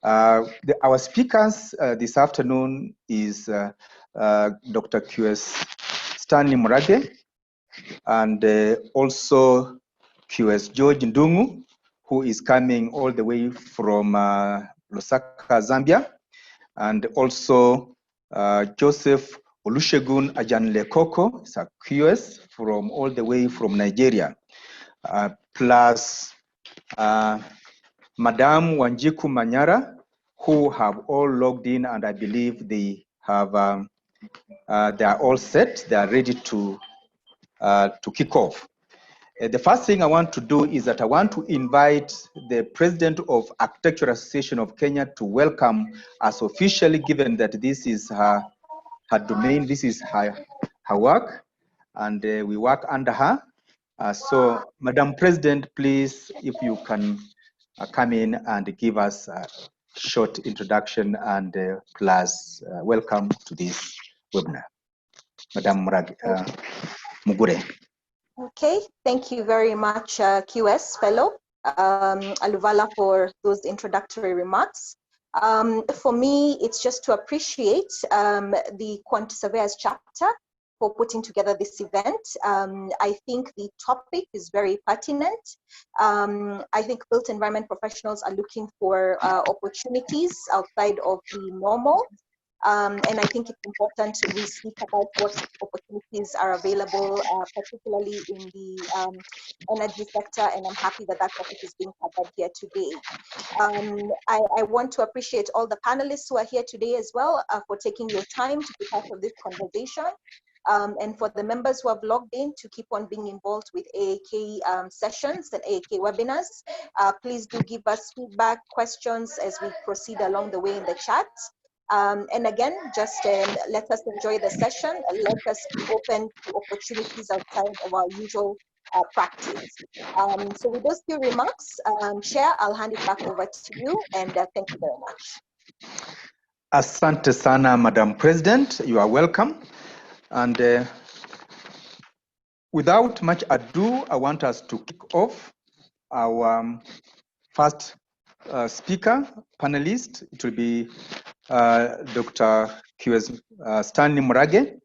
Our speakers this afternoon is Dr. QS Stanley Murage and also QS George Ndungu, who is coming all the way from Lusaka, Zambia, and also Joseph Olusegun Ajanlekoko, is a QS from all the way from Nigeria, plus Madam Wanjiku Manyara, who have all logged in, and I believe they have they are all set. They are ready to kick off. The first thing I want to do is that I want to invite the President of Architectural Association of Kenya to welcome us officially, given that this is her domain, this is her work, and we work under her. So, Madam President, please, if you can come in and give us a short introduction and plus welcome to this webinar. Madam Mugure. Okay, thank you very much, QS Fellow Aluvala, for those introductory remarks. For me, it's just to appreciate the Quantity Surveyors chapter for putting together this event. I think the topic is very pertinent. I think built environment professionals are looking for opportunities outside of the normal. And I think it's important we speak about what opportunities are available, particularly in the energy sector, and I'm happy that that topic is being covered here today. I want to appreciate all the panelists who are here today as well for taking your time to be part of this conversation. And for the members who have logged in to keep on being involved with AAK sessions and AAK webinars, please do give us feedback, questions as we proceed along the way in the chat. And again, just let us enjoy the session and let us be open to opportunities outside of our usual practice. So with those few remarks, Chair, I'll hand it back over to you, and thank you very much. Asante sana, Madam President. You are welcome. And without much ado, I want us to kick off our first speaker, panelist. It will be Dr. QS Stanley Murage.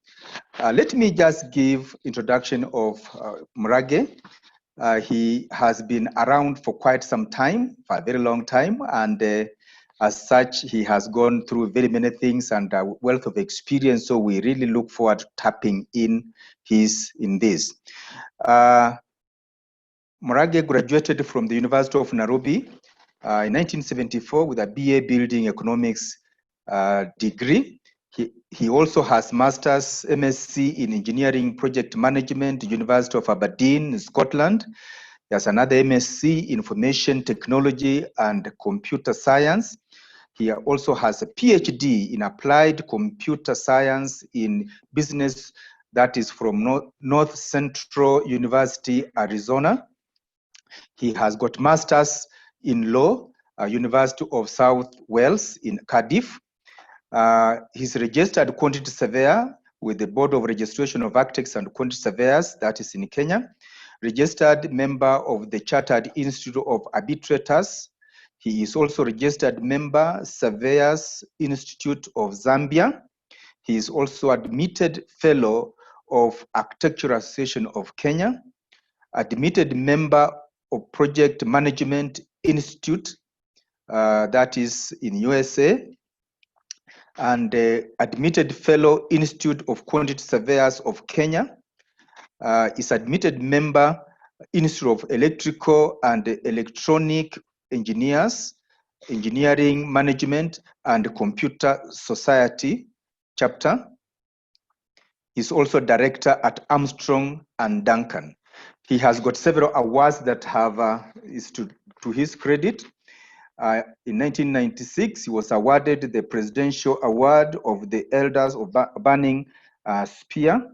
Let me just give introduction of Murage. He has been around for quite some time, for a very long time, and as such, he has gone through very many things and a wealth of experience. So we really look forward to tapping in this. Murage graduated from the University of Nairobi in 1974 with a BA Building Economics degree. He also has Master's MSc in Engineering Project Management, University of Aberdeen, Scotland. He has another MSc Information Technology and Computer Science. He also has a PhD in Applied Computer Science in Business, that is from North Central University, Arizona. He has got Masters in Law, University of South Wales in Cardiff. He's registered quantity surveyor with the Board of Registration of Architects and Quantity Surveyors, that is in Kenya. Registered member of the Chartered Institute of Arbitrators. He is also registered member, Surveyors Institute of Zambia. He is also admitted fellow of Architectural Association of Kenya, admitted member of Project Management Institute, that is in USA, and admitted fellow Institute of Quantity Surveyors of Kenya, is admitted member Institute of Electrical and Electronic Engineers, Engineering Management and Computer Society chapter. He's also director at Armstrong and Duncan. He has got several awards that have is to his credit. In 1996, he was awarded the Presidential Award of the Elders of Burning Spear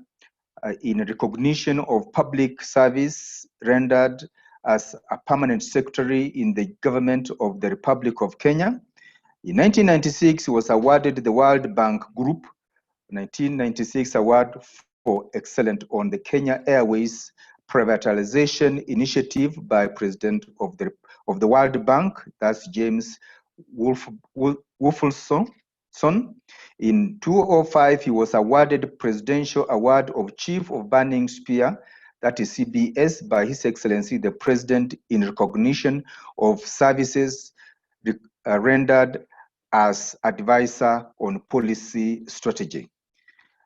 in recognition of public service rendered as a permanent secretary in the government of the Republic of Kenya. In 1996, he was awarded the World Bank Group 1996 Award for Excellence on the Kenya Airways Privatization Initiative by President of the World Bank, that's James Wolfson. In 2005, he was awarded Presidential Award of Chief of Burning Spear, that is CBS, by His Excellency the President in recognition of services rendered as advisor on policy strategy.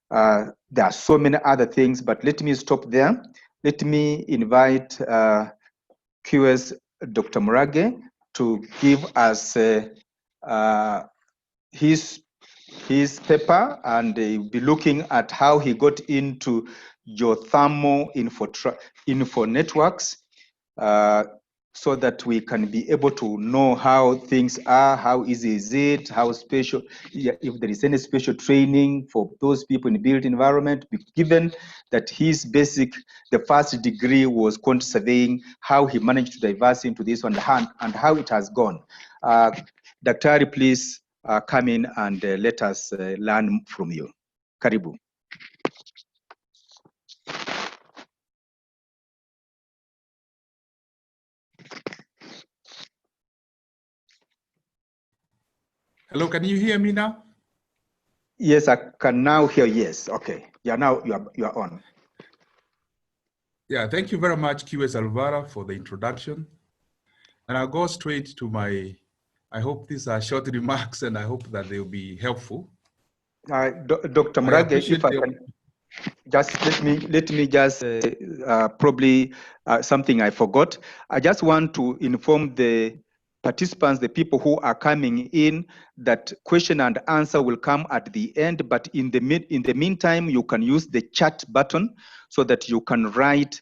There are so many other things, but let me stop there. Let me invite QS Dr. Murage to give us his paper, and we'll be looking at how he got into geothermal info networks, so that we can be able to know how things are, how easy is it, how special, if there is any special training for those people in the built environment, given that the first degree was quantity surveying, how he managed to diverse into this one and how it has gone. Daktari, please come in and let us learn from you. Karibu. Hello, can you hear me now? Yes, I can now hear. Yes, okay. Yeah, now you are on. Yeah, thank you very much, QS Alvara, for the introduction. And I'll go straight to I hope these are short remarks and I hope that they'll be helpful. Dr. Murage, if I can just let me just probably something I forgot. I just want to inform the participants, the people who are coming in, that question and answer will come at the end, but in the meantime, you can use the chat button so that you can write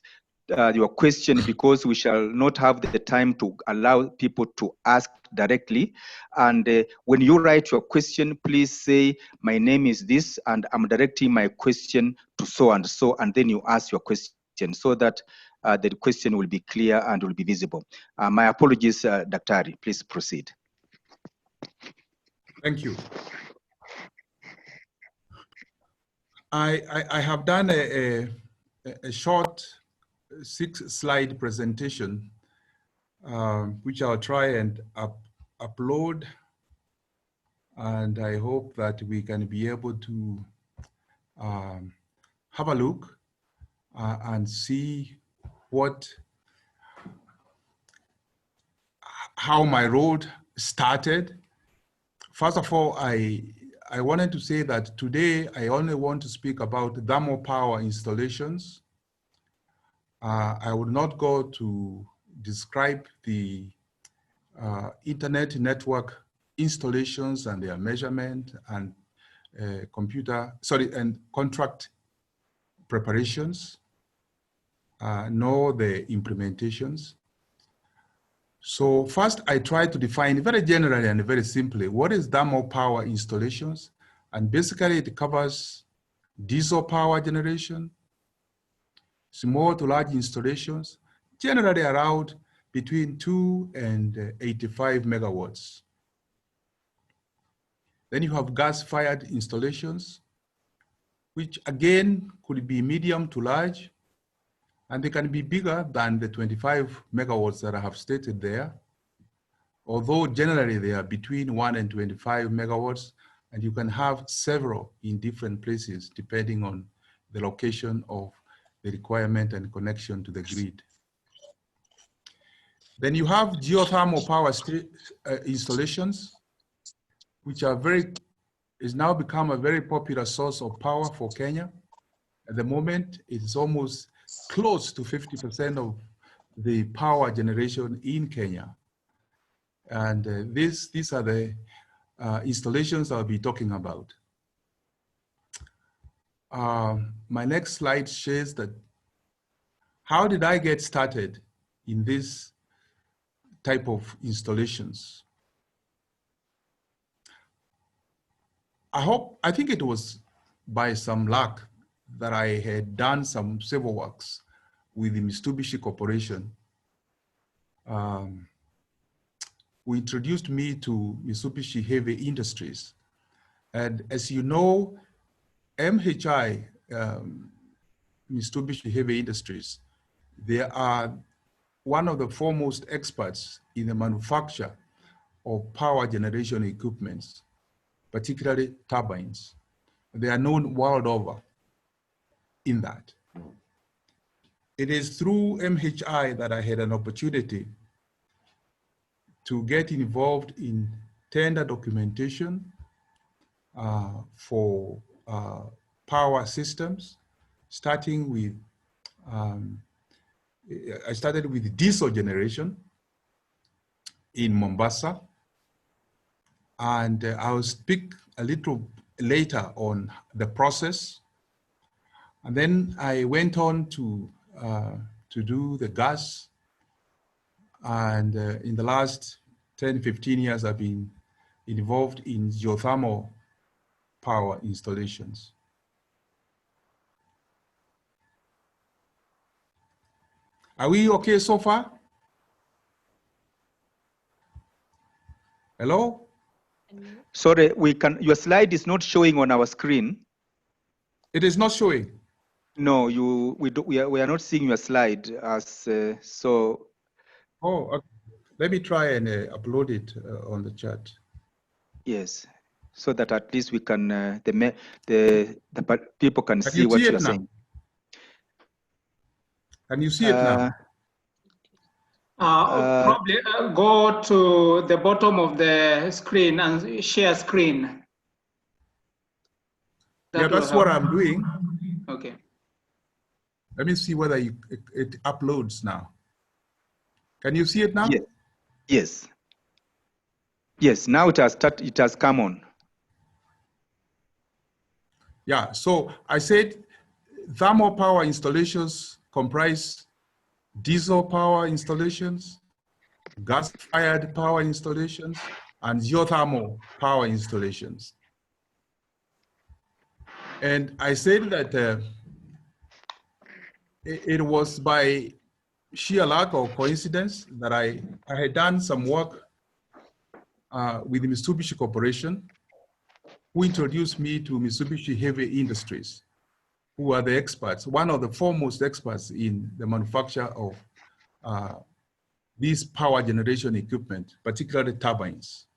your question, because we shall not have the time to allow people to ask directly. And when you write your question, please say, my name is this, and I'm directing my question to so and so, and then you ask your question so that the question will be clear and will be visible. My apologies, Daktari, please proceed. Thank you. I have done a short 6-slide presentation, which I'll try and upload. And I hope that we can be able to have a look and see how my road started. First of all, I wanted to say that today I only want to speak about thermal power installations. I would not go to describe the internet network installations and their measurement and and contract preparations, nor the implementations. So first, I try to define very generally and very simply what is thermal power installations. And basically it covers diesel power generation, small to large installations, generally around between 2 and 85 megawatts. Then you have gas-fired installations, which again could be medium to large, and they can be bigger than the 25 megawatts that I have stated there. Although generally they are between 1 and 25 megawatts, and you can have several in different places depending on the location of the requirement and connection to the grid. Then you have geothermal power installations, which is now become a very popular source of power for Kenya. At the moment, it's almost close to 50% of the power generation in Kenya. And these are the installations I'll be talking about. My next slide shows that how did I get started in this type of installations? I think it was by some luck that I had done some civil works with the Mitsubishi Corporation. Who introduced me to Mitsubishi Heavy Industries. And as you know, MHI, Mitsubishi Heavy Industries, they are one of the foremost experts in the manufacture of power generation equipments, particularly turbines. They are known world over in that. It is through MHI that I had an opportunity to get involved in tender documentation for power systems, starting with, I started with diesel generation in Mombasa. And I'll speak a little later on the process. And then I went on to do the gas. And in the last 10, 15 years, I've been involved in geothermal power installations. Are we okay so far? Hello? Sorry, your slide is not showing on our screen. It is not showing. No, we are not seeing your slide as so. Oh, okay. Let me try and upload it on the chat. Yes, so that at least we can the people can see what you are saying. Can you see it now? Probably go to the bottom of the screen and share screen. That's what I'm doing. Okay. Let me see whether it uploads now. Can you see it now? Yes. Yes. Yes. Now it has come on. Yeah. So I said thermal power installations comprise diesel power installations, gas-fired power installations, and geothermal power installations. And I said that it was by sheer luck or coincidence that I had done some work with the Mitsubishi Corporation, who introduced me to Mitsubishi Heavy Industries, who are the experts, one of the foremost experts in the manufacture of these power generation equipment, particularly turbines.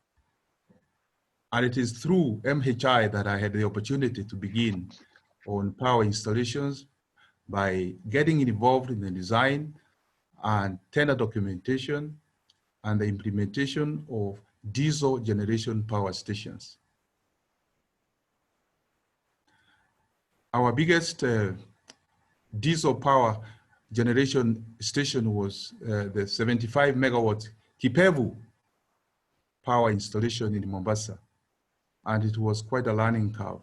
And it is through MHI that I had the opportunity to begin on power installations by getting involved in the design and tender documentation and the implementation of diesel generation power stations. Our biggest diesel power generation station was the 75 megawatt Kipevu power installation in Mombasa. And it was quite a learning curve.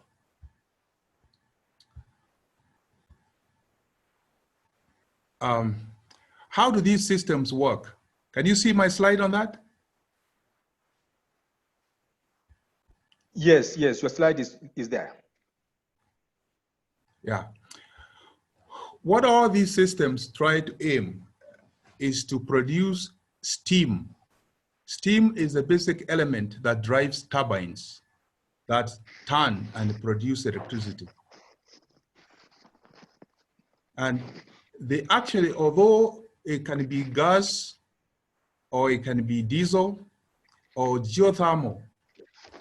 How do these systems work? Can you see my slide on that? Yes, yes, your slide is there. Yeah. What all these systems try to aim is to produce steam. Steam is a basic element that drives turbines that turn and produce electricity. And they actually, although it can be gas or it can be diesel or geothermal,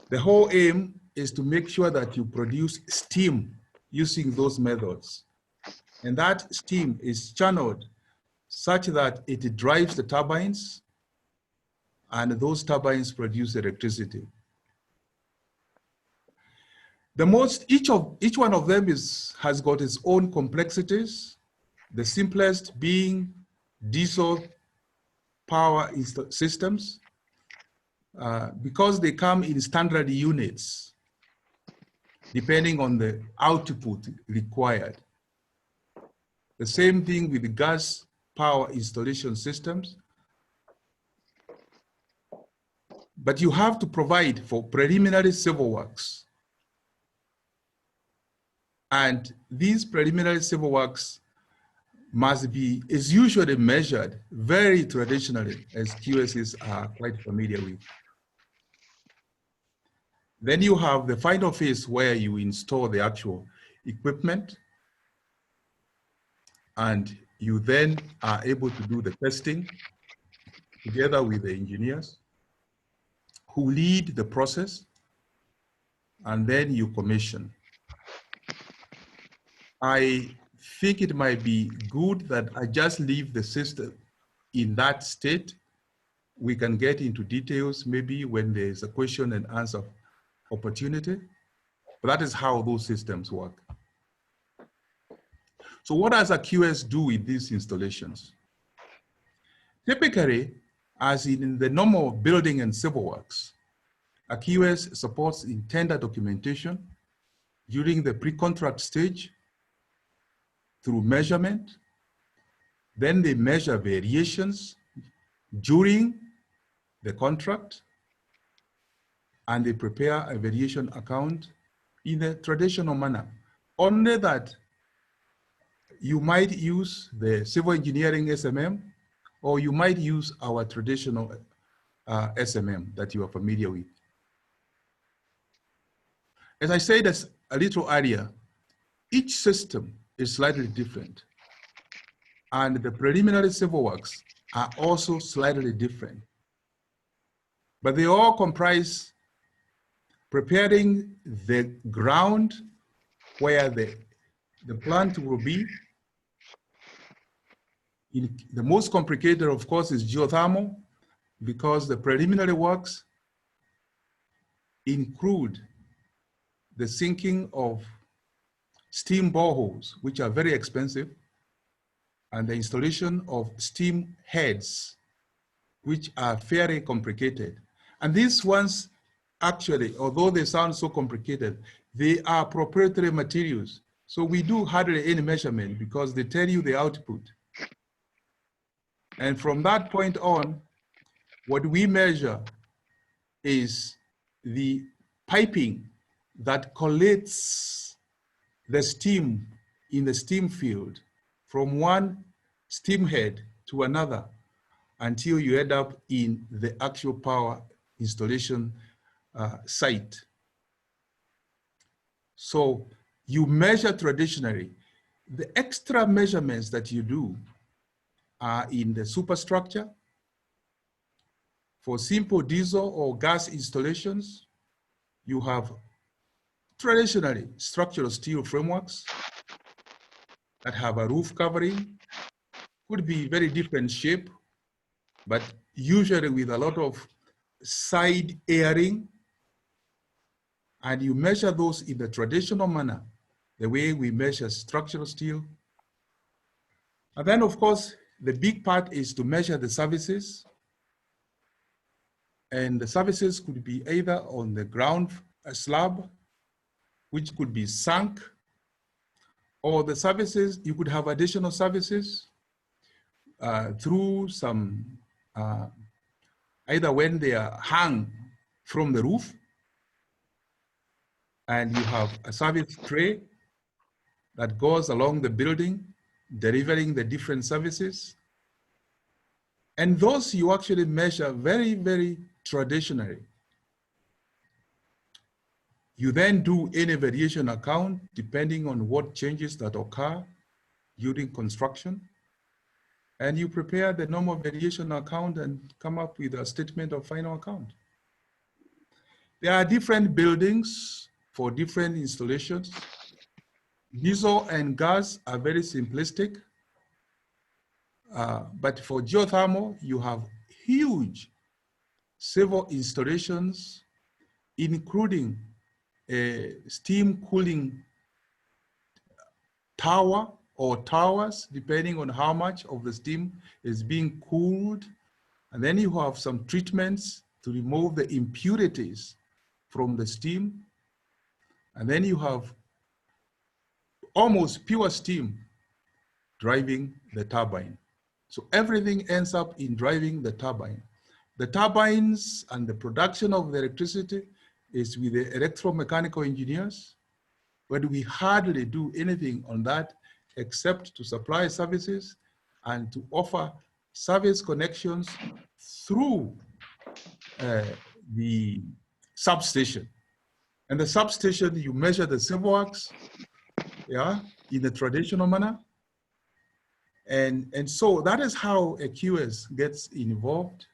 the whole aim is to make sure that you produce steam using those methods. And that steam is channeled such that it drives the turbines, and those turbines produce electricity. Each one of them has got its own complexities, the simplest being diesel power systems, because they come in standard units, depending on the output required. The same thing with the gas power installation systems. But you have to provide for preliminary civil works. And these preliminary civil works is usually measured very traditionally, as QSs are quite familiar with. Then you have the final phase where you install the actual equipment, and you then are able to do the testing together with the engineers. who lead the process, and then you commission. I think it might be good that I just leave the system in that state. We can get into details maybe when there's a question and answer opportunity, but that is how those systems work. So what does a QS do with these installations? Typically, as in the normal building and civil works, a QS supports in tender documentation during the pre-contract stage through measurement. Then they measure variations during the contract, and they prepare a variation account in a traditional manner. Only that you might use the civil engineering SMM, or you might use our traditional SMM that you are familiar with. As I said a little earlier, each system is slightly different, and the preliminary civil works are also slightly different. But they all comprise preparing the ground where the plant will be. The most complicated, of course, is geothermal, because the preliminary works include the sinking of steam boreholes, which are very expensive, and the installation of steam heads, which are fairly complicated. And these ones, actually, although they sound so complicated, they are proprietary materials. So we do hardly any measurement because they tell you the output. And from that point on, what we measure is the piping that collects the steam in the steam field from one steam head to another until you end up in the actual power installation site. So you measure traditionally. The extra measurements that you do are in the superstructure. For simple diesel or gas installations, you have traditionally structural steel frameworks that have a roof covering. Could be very different shape, but usually with a lot of side airing. And you measure those in the traditional manner, the way we measure structural steel. And then, of course, the big part is to measure the services. And the services could be either on the ground slab, which could be sunk, or the services, you could have additional services through some, either when they are hung from the roof, and you have a service tray that goes along the building, delivering the different services. And those you actually measure very, very traditionally. You then do any variation account depending on what changes that occur during construction. And you prepare the normal variation account and come up with a statement of final account. There are different buildings for different installations. Diesel and gas are very simplistic. But for geothermal, you have huge civil installations, including a steam cooling tower or towers, depending on how much of the steam is being cooled. And then you have some treatments to remove the impurities from the steam. And then you have almost pure steam driving the turbine. So everything ends up in driving the turbine. The turbines and the production of the electricity is with the electromechanical engineers, but we hardly do anything on that except to supply services and to offer service connections through the substation. And the substation, you measure the civil works, yeah, in the traditional manner. And so that is how a QS gets involved.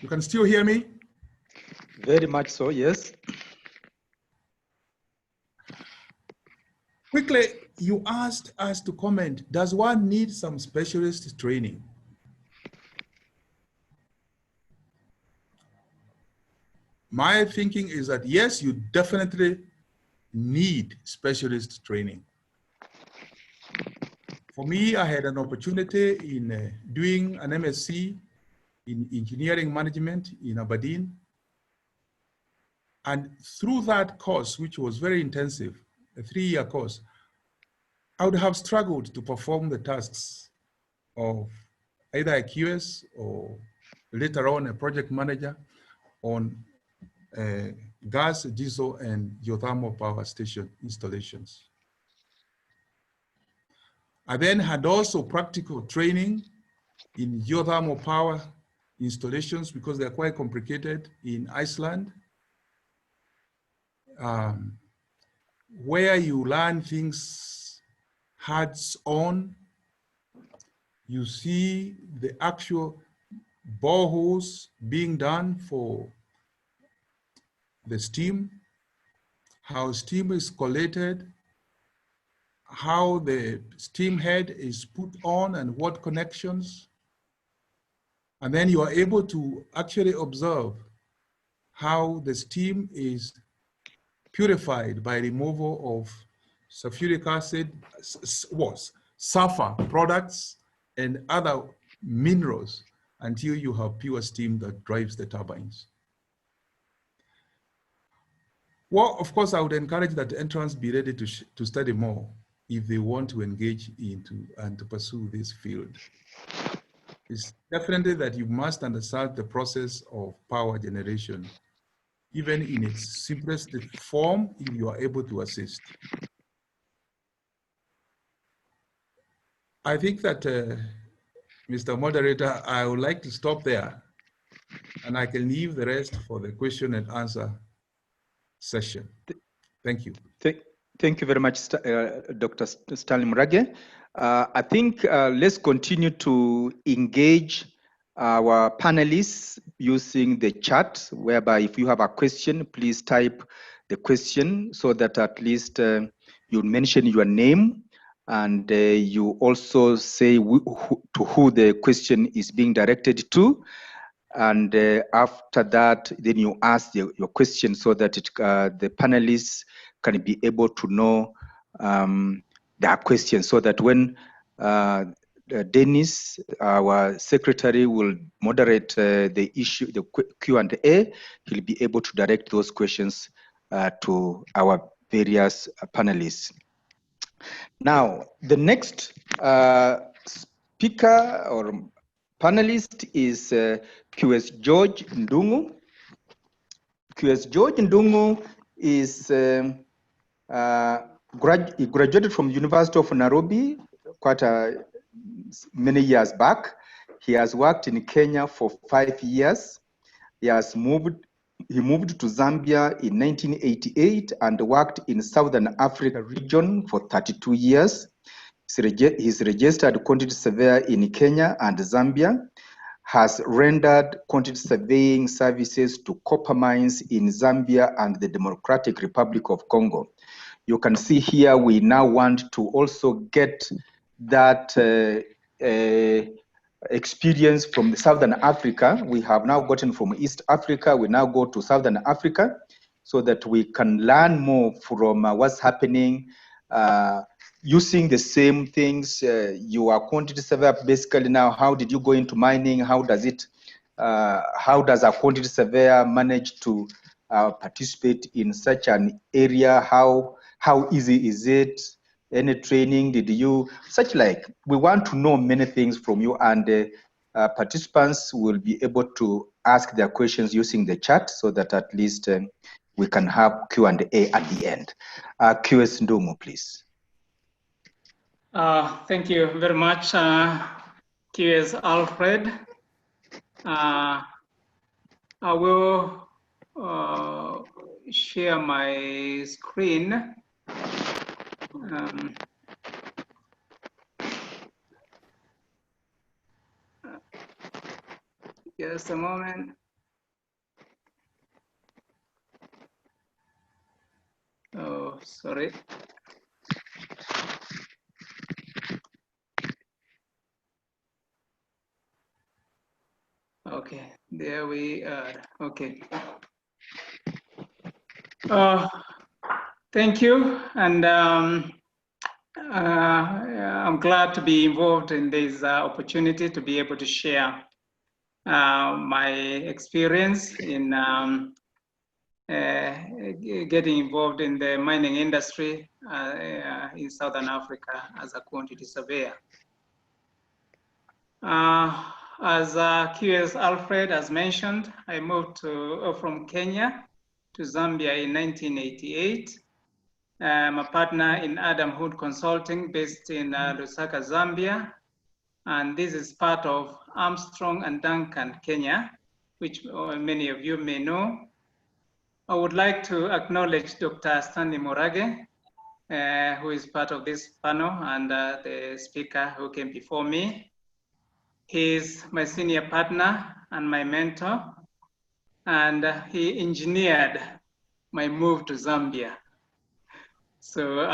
You can still hear me? Very much so, yes. Quickly, you asked us to comment, does one need some specialist training? My thinking is that yes, you definitely need specialist training. For me, I had an opportunity in doing an MSc in engineering management in Aberdeen. And through that course, which was very intensive, a 3-year course, I would have struggled to perform the tasks of either a QS or later on a project manager on gas, diesel, and geothermal power station installations. I then had also practical training in geothermal power installations because they're quite complicated in Iceland, where you learn things hands-on. You see the actual boreholes being done for the steam, how steam is collated, how the steam head is put on and what connections. And then you are able to actually observe how the steam is purified by removal of sulfuric acid, sulfur products, and other minerals until you have pure steam that drives the turbines. Well, of course, I would encourage that entrants be ready to study more if they want to engage into and to pursue this field. It's definitely that you must understand the process of power generation, even in its simplest form, if you are able to assist. I think that, Mr. Moderator, I would like to stop there, and I can leave the rest for the question and answer session. Thank you. Thank you very much, Dr. Stanley Murage. I think let's continue to engage our panelists using the chat, whereby if you have a question, please type the question so that at least you mention your name and you also say to who the question is being directed to. And after that, then you ask your question so that the panelists can be able to know their questions, so that when Dennis, our secretary, will moderate the issue, the Q&A, he'll be able to direct those questions to our various panelists. Now, the next speaker or panelist is QS George Ndungu. QS George Ndungu is he graduated from University of Nairobi quite many years back. He has worked in Kenya for 5 years. He moved to Zambia in 1988 and worked in Southern Africa region for 32 years. He's registered quantity surveyor in Kenya and Zambia, has rendered quantity surveying services to copper mines in Zambia and the Democratic Republic of Congo. You can see here we now want to also get that experience from Southern Africa. We have now gotten from East Africa, we now go to Southern Africa so that we can learn more from what's happening using the same things. You are quantity surveyor basically now. How did you go into mining? How does a quantity surveyor manage to participate in such an area? How easy is it? Any training did you, such like, we want to know many things from you, and participants will be able to ask their questions using the chat so that at least we can have Q&A at the end. QS Ndungu, please. Thank you very much, QS Alfred. I will share my screen. Just a moment. Oh, sorry. Okay, there we are. Okay. Thank you, and I'm glad to be involved in this opportunity to be able to share my experience in getting involved in the mining industry in Southern Africa as a quantity surveyor. As QS Alfred has mentioned, I moved from Kenya to Zambia in 1988. I'm a partner in Adam Hood Consulting based in Lusaka, Zambia. And this is part of Armstrong and Duncan, Kenya, which many of you may know. I would like to acknowledge Dr. Stanley Murage, who is part of this panel, and the speaker who came before me. He is my senior partner and my mentor, and he engineered my move to Zambia. So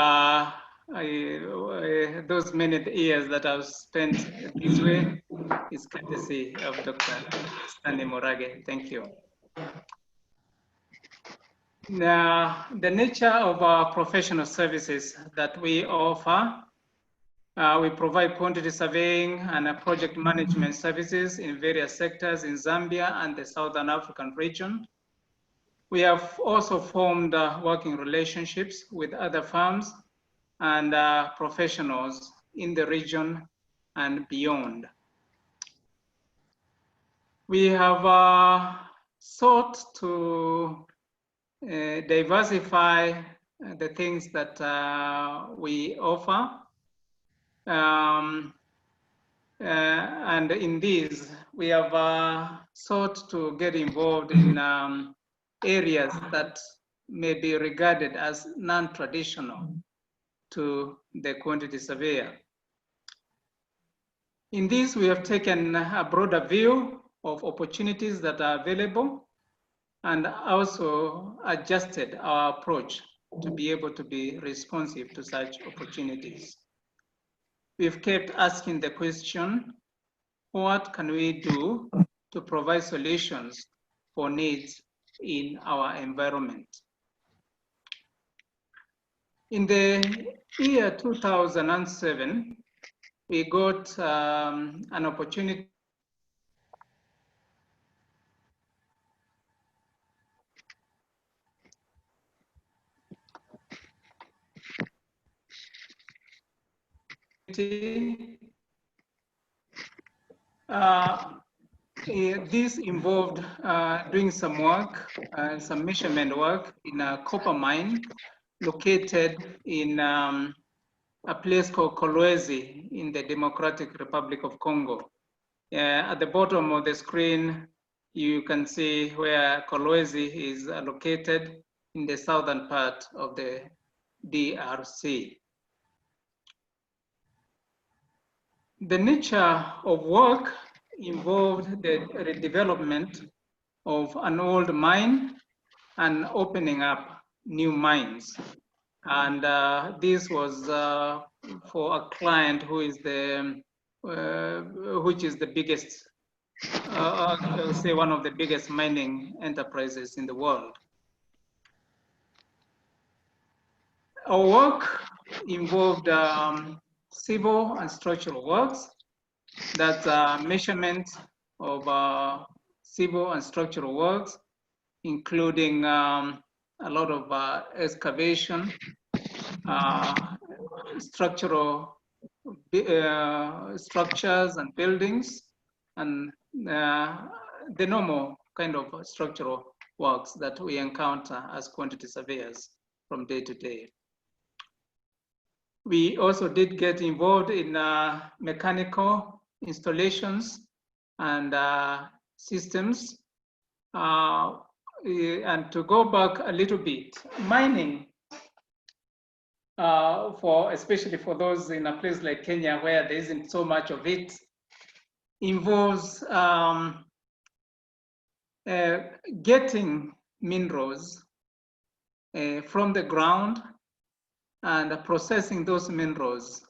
those many years that I've spent this way is courtesy of Dr. Stanley Murage. Thank you. Now, the nature of our professional services that we offer, we provide quantity surveying and project management services in various sectors in Zambia and the Southern African region. We have also formed working relationships with other firms and professionals in the region and beyond. We have sought to diversify the things that we offer. And in these, we have sought to get involved in areas that may be regarded as non-traditional to the quantity surveyor. In this, we have taken a broader view of opportunities that are available and also adjusted our approach to be able to be responsive to such opportunities. We've kept asking the question, what can we do to provide solutions for needs in our environment? In the year 2007, we got an opportunity this involved doing some work, some measurement work in a copper mine located in a place called Kolwezi in the Democratic Republic of Congo. At the bottom of the screen, you can see where Kolwezi is located in the southern part of the DRC. The nature of work involved the redevelopment of an old mine and opening up new mines. And this was for a client who is which is the biggest, I would say one of the biggest mining enterprises in the world. Our work involved civil and structural works, that's measurement of civil and structural works, including a lot of excavation, structural structures and buildings, and the normal kind of structural works that we encounter as quantity surveyors from day to day. We also did get involved in mechanical installations and systems. And to go back a little bit, mining, especially for those in a place like Kenya where there isn't so much of it, involves getting minerals from the ground and processing those minerals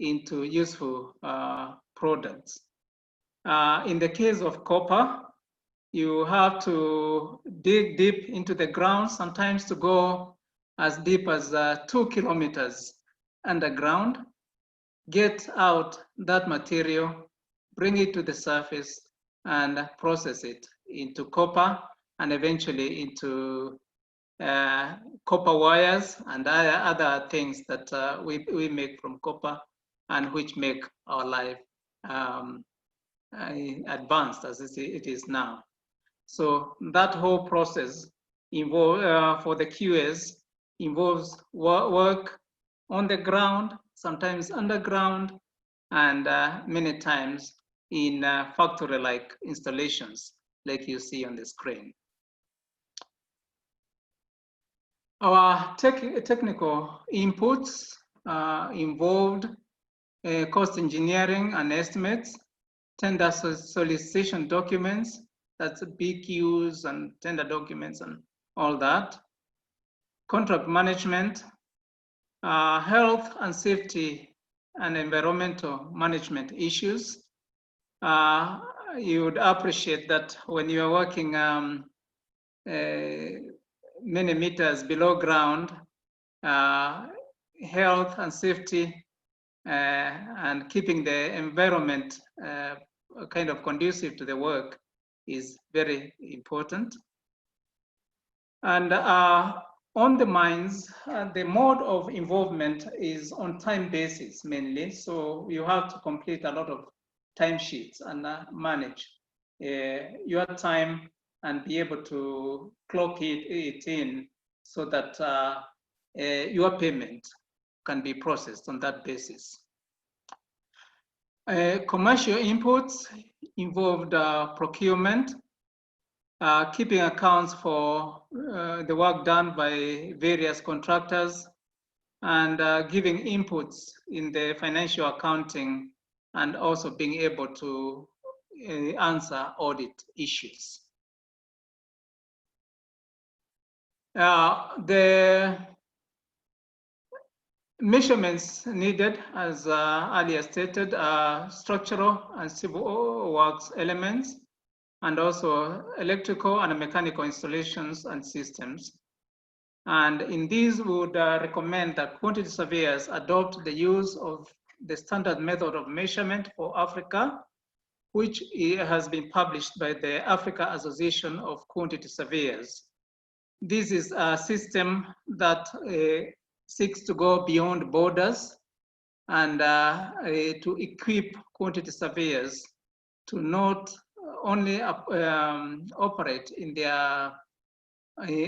into useful products. In the case of copper, you have to dig deep into the ground, sometimes to go as deep as 2 kilometers underground, get out that material, bring it to the surface, and process it into copper and eventually into copper wires and other things that we make from copper and which make our life advanced as it is now. So that whole process for the QS involves work on the ground, sometimes underground, and many times in factory-like installations, like you see on the screen. Our technical inputs involved cost engineering and estimates, tender solicitation documents, that's BQs and tender documents and all that, contract management, health and safety and environmental management issues. You would appreciate that when you are working many meters below ground, health and safety and keeping the environment kind of conducive to the work is very important. And on the mines, the mode of involvement is on time basis mainly. So you have to complete a lot of timesheets and manage your time and be able to clock it in so that your payment can be processed on that basis. Commercial inputs involved procurement, keeping accounts for the work done by various contractors, and giving inputs in the financial accounting, and also being able to answer audit issues. The measurements needed, as earlier stated, are structural and civil works elements, and also electrical and mechanical installations and systems. And in these, we would recommend that quantity surveyors adopt the use of the standard method of measurement for Africa, which has been published by the Africa Association of Quantity Surveyors. This is a system that seeks to go beyond borders and to equip quantity surveyors to not only operate in their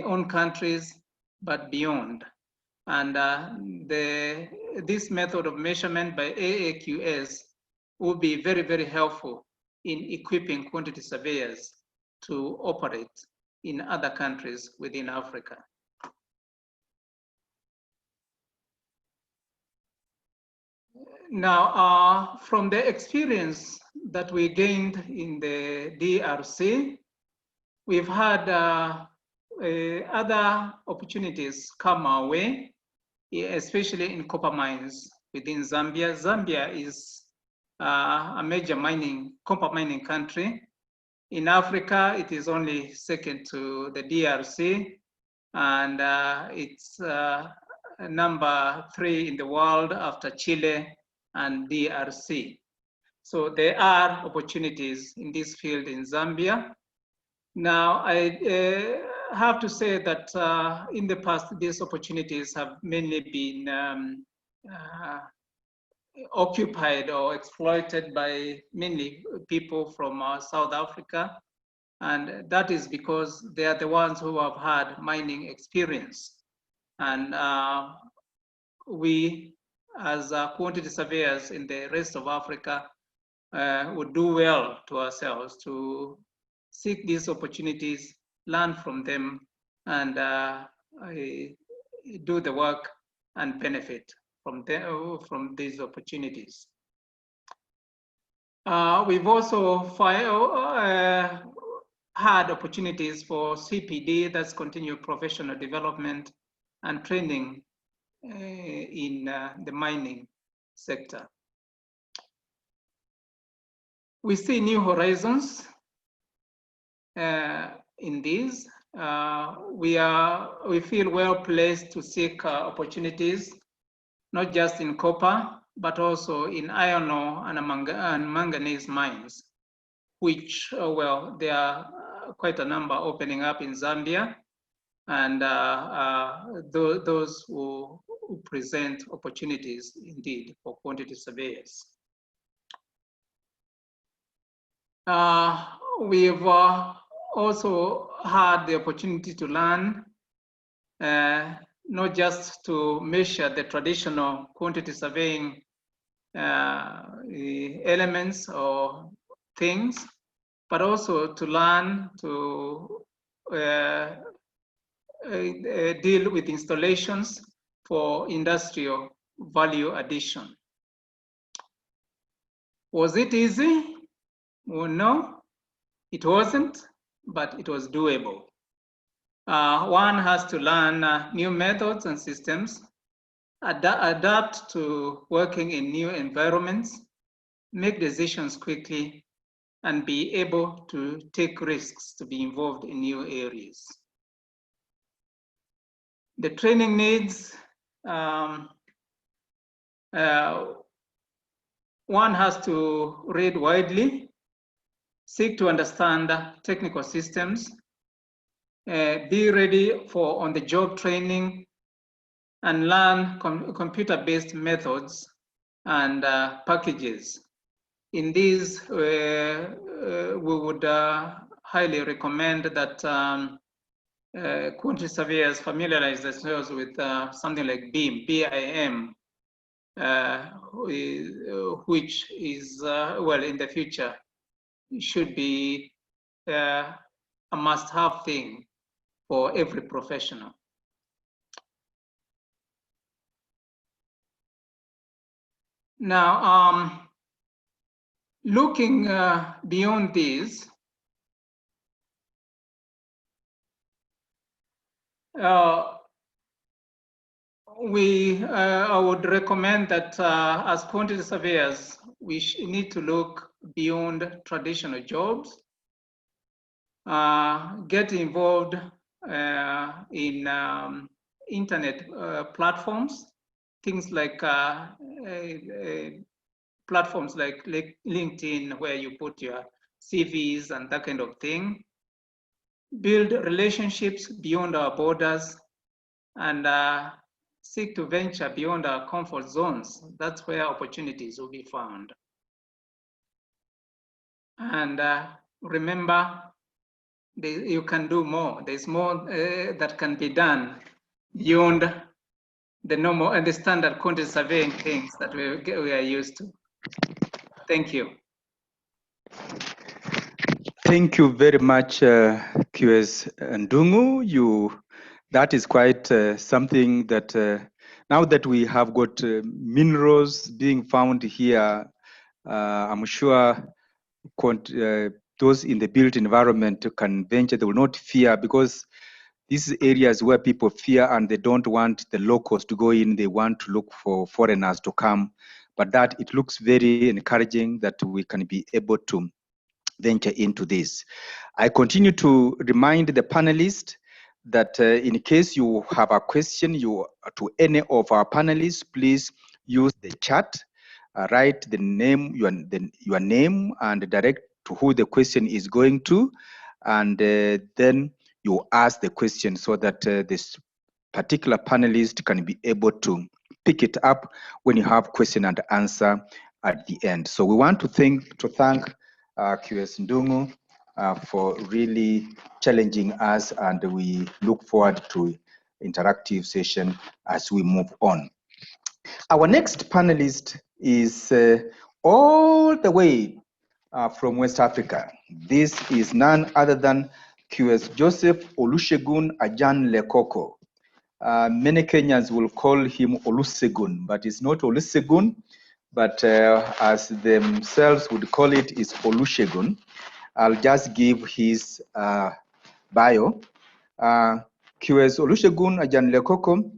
own countries, but beyond. And this method of measurement by AAQS will be very, very helpful in equipping quantity surveyors to operate in other countries within Africa. Now, from the experience that we gained in the DRC, we've had other opportunities come our way, especially in copper mines within Zambia. Zambia is a major copper mining country. In Africa, it is only second to the DRC, and it's number 3 in the world after Chile and DRC. So there are opportunities in this field in Zambia. Now, I have to say that in the past, these opportunities have mainly been occupied or exploited by mainly people from South Africa. And that is because they are the ones who have had mining experience. And we, as quantity surveyors in the rest of Africa, would do well to ourselves to seek these opportunities, learn from them, and do the work and benefit from these opportunities. We've also had opportunities for CPD, that's continued professional development, and training in the mining sector. We see new horizons in these. We feel well placed to seek opportunities, not just in copper, but also in iron ore and manganese mines, which, well, there are quite a number opening up in Zambia, and those who present opportunities indeed for quantity surveyors. We've also had the opportunity to learn not just to measure the traditional quantity surveying elements or things, but also to learn to deal with installations for industrial value addition. Was it easy? Well, no, it wasn't, but it was doable. One has to learn new methods and systems, adapt to working in new environments, make decisions quickly, and be able to take risks to be involved in new areas. The training needs, one has to read widely, seek to understand technical systems, be ready for on-the-job training, and learn computer-based methods and packages. In these, we would highly recommend that quantity surveyors familiarize themselves with something like BIM, which is, well, in the future, should be a must-have thing for every professional. Now, looking beyond this, I would recommend that as quantity surveyors, we need to look beyond traditional jobs, get involved in internet platforms, things like platforms like LinkedIn, where you put your CVs and that kind of thing. Build relationships beyond our borders, and seek to venture beyond our comfort zones. That's where opportunities will be found. And remember, you can do more. There's more that can be done beyond the normal and the standard quantity surveying things that we are used to. Thank you. Thank you very much, QS Ndungu. That is quite something that now that we have got minerals being found here, I'm sure those in the built environment can venture. They will not fear, because these areas where people fear and they don't want the locals to go in, they want to look for foreigners to come. But that it looks very encouraging that we can be able to venture into this. I continue to remind the panelists that in case you have a question to any of our panelists, please use the chat, write the name, your name, and direct to who the question is going to, and then you ask the question so that this particular panelist can be able to pick it up when you have question and answer at the end. So we want to thank QS Ndungu for really challenging us, and we look forward to interactive session as we move on. Our next panelist is all the way from West Africa. This is none other than QS Joseph Olusegun Ajan Lekoko. Many Kenyans will call him Olusegun, but it's not Olusegun, but as themselves would call it, is Olusegun. I'll just give his bio. QS Olusegun Ajanlekoko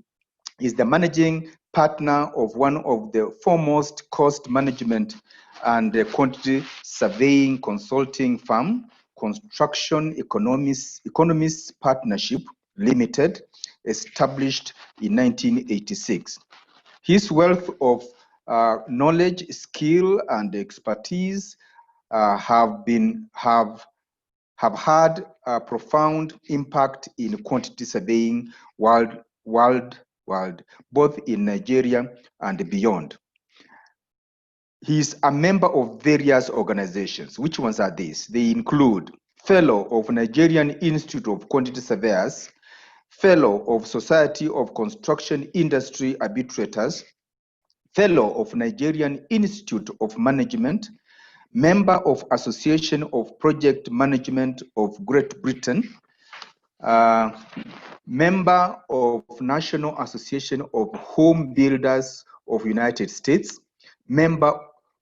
is the managing partner of one of the foremost cost management and quantity surveying consulting firm, Construction Economists Partnership Limited, established in 1986. His wealth of knowledge, skill, and expertise have had a profound impact in quantity surveying worldwide, both in Nigeria and beyond. He is a member of various organizations. Which ones are these? They include Fellow of Nigerian Institute of Quantity Surveyors, Fellow of Society of Construction Industry Arbitrators, Fellow of Nigerian Institute of Management, Member of Association of Project Management of Great Britain, Member of National Association of Home Builders of United States, Member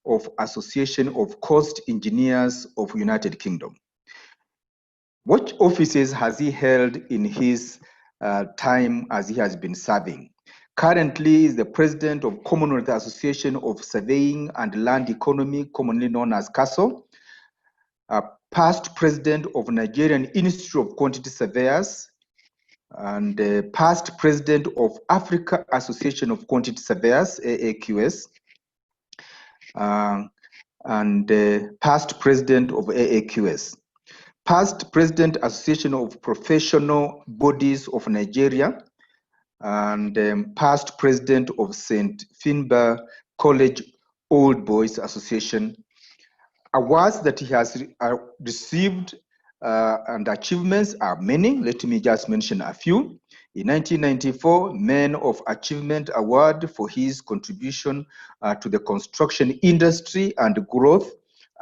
of Association of Coast Engineers of United Kingdom. What offices has he held in his time as he has been serving? Currently is the President of Commonwealth Association of Surveying and Land Economy, commonly known as CASO, past President of Nigerian Institute of Quantity Surveyors, and past President of Africa Association of Quantity Surveyors, AAQS, and past President of AAQS. Past President Association of Professional Bodies of Nigeria, and past President of St. Finbar College Old Boys Association. Awards that he has received and achievements are many. Let me just mention a few. In 1994, Men of Achievement Award for his contribution to the construction industry and growth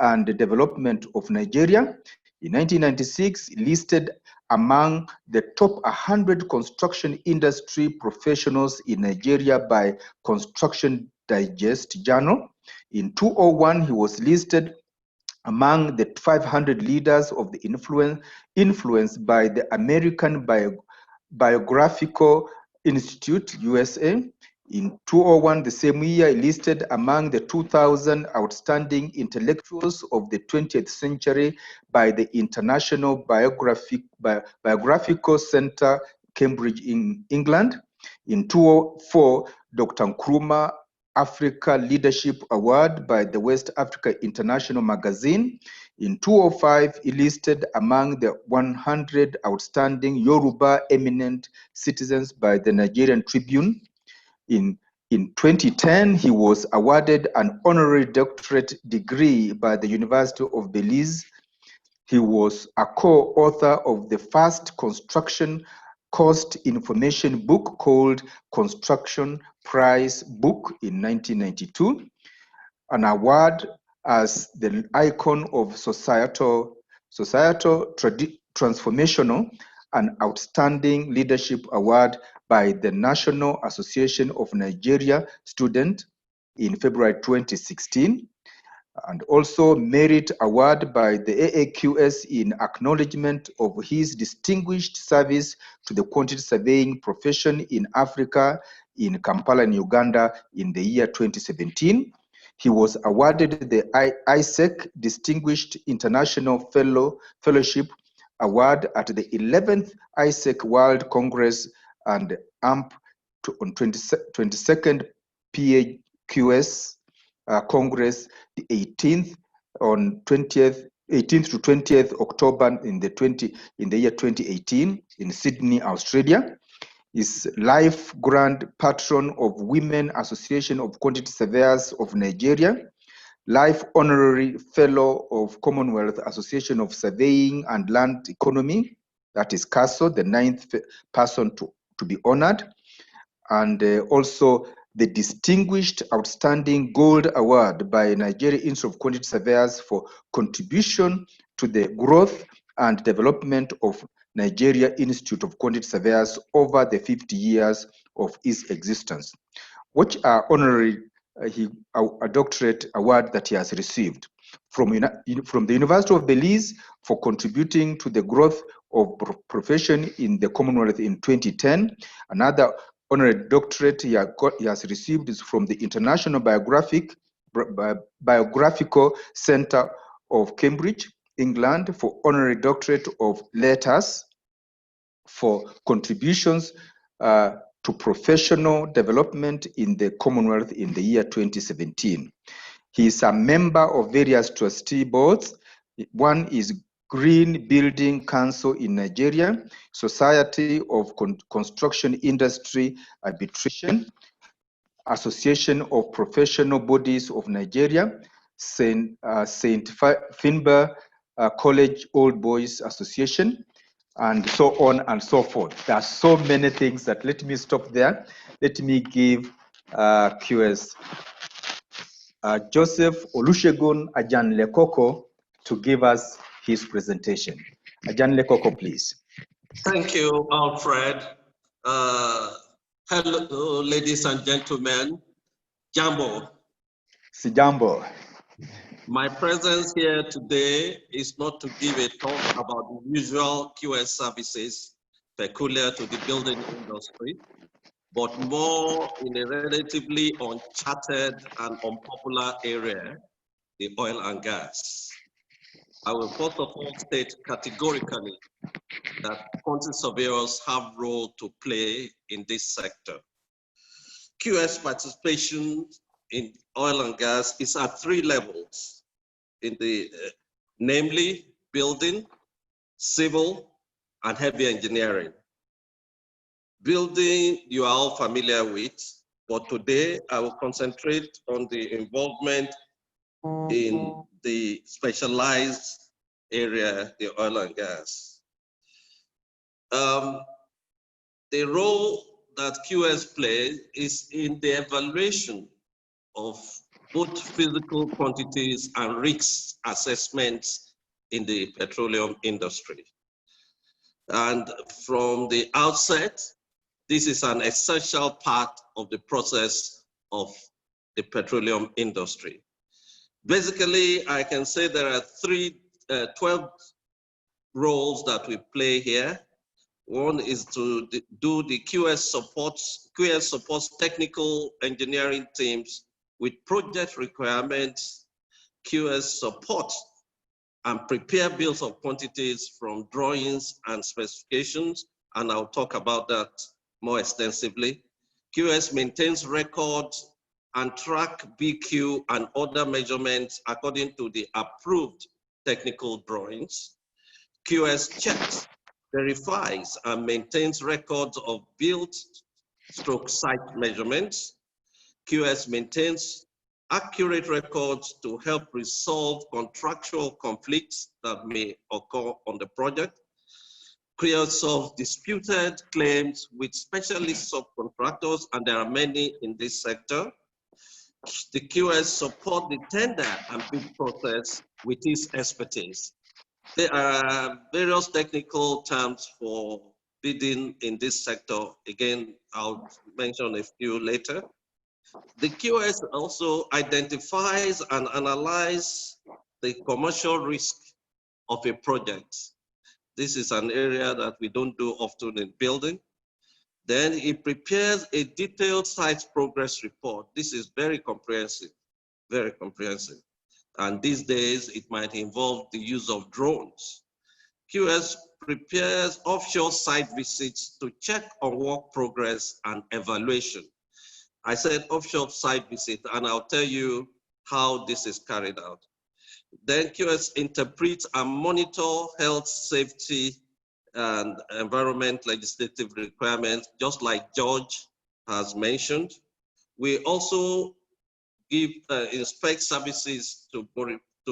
and development of Nigeria. In 1996, listed among the top 100 construction industry professionals in Nigeria by Construction Digest Journal. In 2001, he was listed among the 500 leaders of the influenced by the American Biographical Institute, USA. In 2001, the same year, listed among the 2,000 outstanding intellectuals of the 20th century by the International Biographical Center, Cambridge, in England. In 2004, Dr. Nkrumah Africa Leadership Award by the West Africa International Magazine. In 2005, he listed among the 100 outstanding Yoruba eminent citizens by the Nigerian Tribune. In 2010, he was awarded an honorary doctorate degree by the University of Belize. He was a co-author of the first construction cost information book called Construction Price Book in 1992, an award as the icon of societal transformational and outstanding leadership award by the National Association of Nigeria Students in February 2016, and also Merit Award by the AAQS in acknowledgement of his distinguished service to the quantity surveying profession in Africa, in Kampala, in Uganda, in the year 2017. He was awarded the ISEC Distinguished International Fellowship Award at the 11th ISEC World Congress and AMP on 22nd PAQS Congress, the 18th to 20th October in the year 2018 in Sydney, Australia. Is Life Grand Patron of Women Association of Quantity Surveyors of Nigeria, Life Honorary Fellow of Commonwealth Association of Surveying and Land Economy, that is CASO, the 9th person to be honored, and also the Distinguished Outstanding Gold Award by Nigeria Institute of Quantity Surveyors for contribution to the growth and development of Nigeria Institute of Quantity Surveyors over the 50 years of its existence, which are honorary a doctorate award that he has received from the University of Belize for contributing to the growth of Profession in the Commonwealth in 2010. Another honorary doctorate he has received is from the International Biographical Center of Cambridge, England, for honorary doctorate of letters for contributions to professional development in the Commonwealth in the year 2017. He is a member of various trustee boards. One is Green Building Council in Nigeria, Society of Construction Industry Arbitration, Association of Professional Bodies of Nigeria, St. Finbar College Old Boys Association, and so on and so forth. There are so many things that let me stop there. Let me give QS Joseph Olusegun Ajanlekoko to give us his presentation. Ajanlekoko, please. Thank you, Alfred. Hello, ladies and gentlemen. Jambo. Sijambo. My presence here today is not to give a talk about the usual QS services peculiar to the building industry, but more in a relatively uncharted and unpopular area, the oil and gas. I will first of all state categorically that quantity surveyors have a role to play in this sector. QS participation in oil and gas is at 3 levels, in the namely building, civil, and heavy engineering. Building you are all familiar with, but today I will concentrate on the involvement in the specialized area, the oil and gas. The role that QS plays is in the evaluation of both physical quantities and risk assessments in the petroleum industry. And from the outset, this is an essential part of the process of the petroleum industry. Basically, I can say there are 12 roles that we play here. One is to do the QS supports technical engineering teams with project requirements. QS support and prepare bills of quantities from drawings and specifications, and I'll talk about that more extensively. QS maintains records and track BQ and other measurements according to the approved technical drawings. QS checks, verifies, and maintains records of build/site measurements. QS maintains accurate records to help resolve contractual conflicts that may occur on the project. QS solves disputed claims with specialist subcontractors, and there are many in this sector. The QS support the tender and bid process with its expertise. There are various technical terms for bidding in this sector. Again, I'll mention a few later. The QS also identifies and analyzes the commercial risk of a project. This is an area that we don't do often in building. Then it prepares a detailed site progress report. This is very comprehensive, very comprehensive. And these days, it might involve the use of drones. QS prepares offshore site visits to check on work progress and evaluation. I said offshore site visit, and I'll tell you how this is carried out. Then QS interprets and monitor health, safety, and environment legislative requirements, just like George has mentioned. We also inspect services to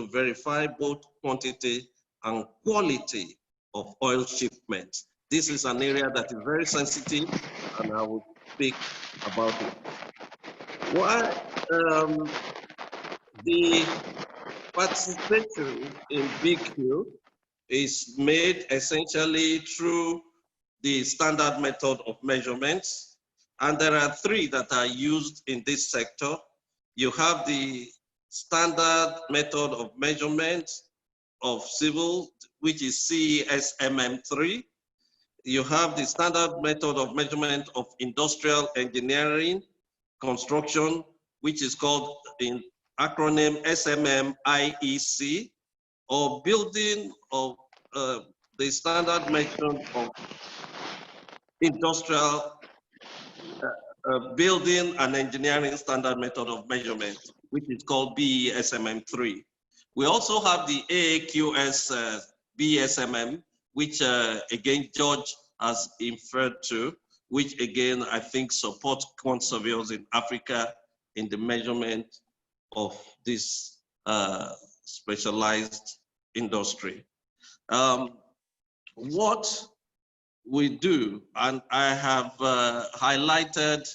verify both quantity and quality of oil shipments. This is an area that is very sensitive, and I will speak about it. The participation in BQ is made essentially through the standard method of measurements. And there are 3 that are used in this sector. You have the standard method of measurement of civil, which is CSMM3. You have the standard method of measurement of industrial engineering construction, which is called in acronym SMM-IEC, or building of the standard method of industrial building and engineering standard method of measurement, which is called BESMM3. We also have the AAQS BSMM, which again George has inferred to, which again I think supports quant surveyors in Africa in the measurement of this specialized industry. What we do, and I have highlighted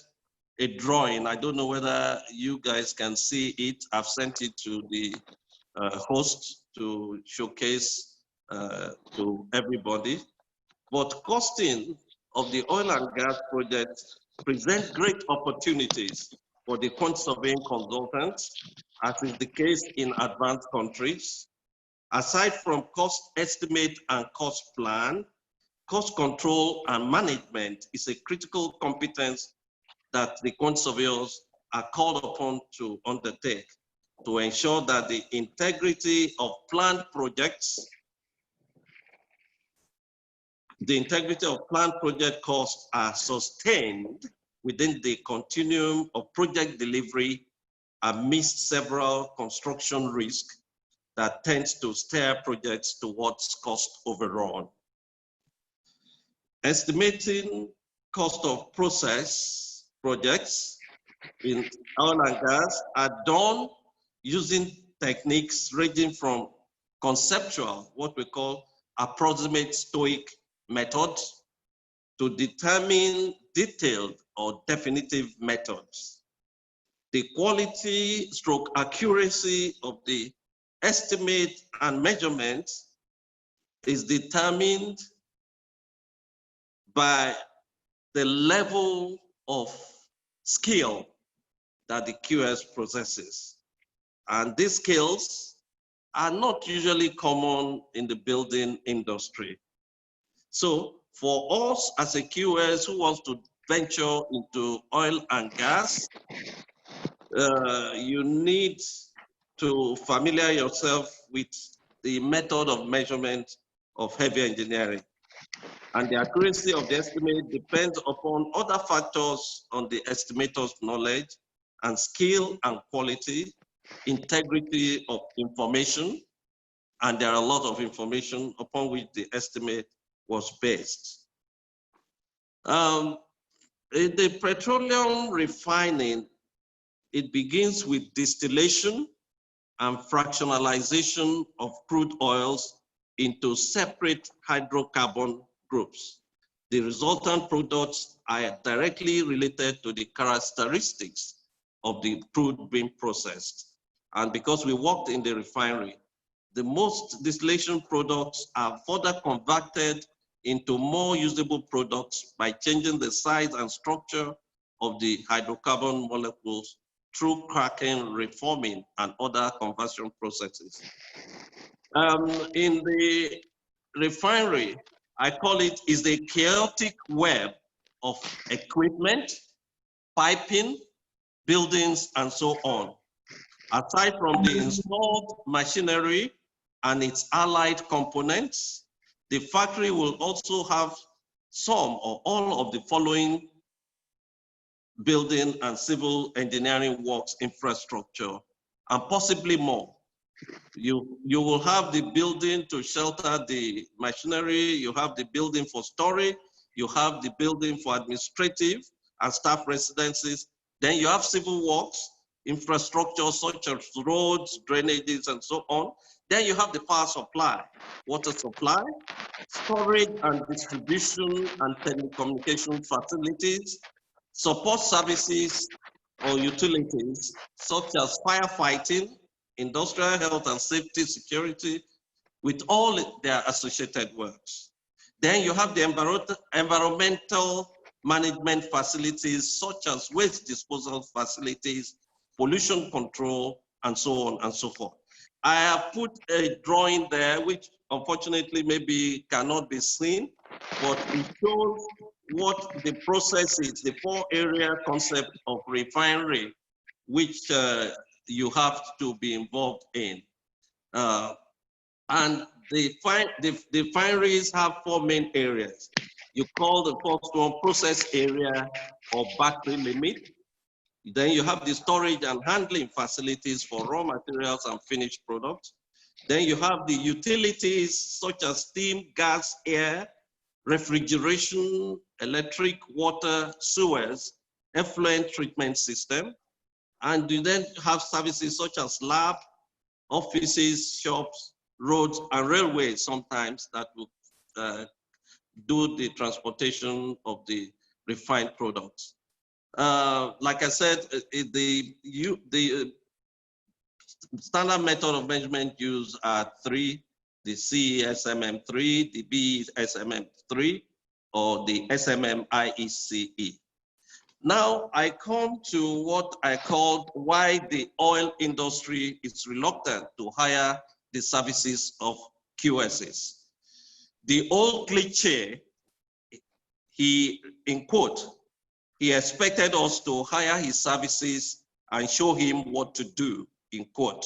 a drawing. I don't know whether you guys can see it. I've sent it to the host to showcase to everybody. But costing of the oil and gas project presents great opportunities for the quant surveying consultants, as is the case in advanced countries. Aside from cost estimate and cost plan, cost control and management is a critical competence that the quant surveyors are called upon to undertake to ensure that the integrity of planned projects, costs are sustained within the continuum of project delivery amidst several construction risks that tends to steer projects towards cost overrun. Estimating cost of process projects in oil and gas are done using techniques ranging from conceptual, what we call approximate stoic methods, to determine detailed or definitive methods. The quality stroke accuracy of the estimate and measurement is determined by the level of skill that the QS possesses. And these skills are not usually common in the building industry. So for us as a QS who wants to venture into oil and gas, you need to familiarize yourself with the method of measurement of heavy engineering. And the accuracy of the estimate depends upon other factors on the estimator's knowledge and skill and quality, integrity of information, and there are a lot of information upon which the estimate was based. In the petroleum refining, it begins with distillation and fractionalization of crude oils into separate hydrocarbon groups. The resultant products are directly related to the characteristics of the crude being processed. And because we worked in the refinery, the most distillation products are further converted into more usable products by changing the size and structure of the hydrocarbon molecules through cracking, reforming, and other conversion processes. In the refinery, I call it is the chaotic web of equipment, piping, buildings, and so on. Aside from the installed machinery and its allied components, the factory will also have some or all of the following building and civil engineering works infrastructure, and possibly more. You will have the building to shelter the machinery, you have the building for storage, you have the building for administrative and staff residences, then you have civil works, infrastructure such as roads, drainages, and so on. Then you have the power supply, water supply, storage and distribution and telecommunication facilities, support services or utilities such as firefighting, industrial health and safety security, with all their associated works. Then you have the environmental management facilities such as waste disposal facilities, pollution control, and so on and so forth. I have put a drawing there, which unfortunately maybe cannot be seen, but it shows what the process is, the 4-area concept of refinery, which you have to be involved in. And the refineries have 4 main areas. You call the first one process area or battery limit. Then you have the storage and handling facilities for raw materials and finished products. Then you have the utilities such as steam, gas, air, refrigeration, electric, water, sewers, effluent treatment system. And you then have services such as lab, offices, shops, roads, and railways sometimes that will do the transportation of the refined products. Like I said, the standard method of measurement used are 3, the CSMM3, the BSMM3, or the SMM-IECE. Now I come to what I called why the oil industry is reluctant to hire the services of QSs. The old cliche, in quote, he expected us to hire his services and show him what to do, in quote.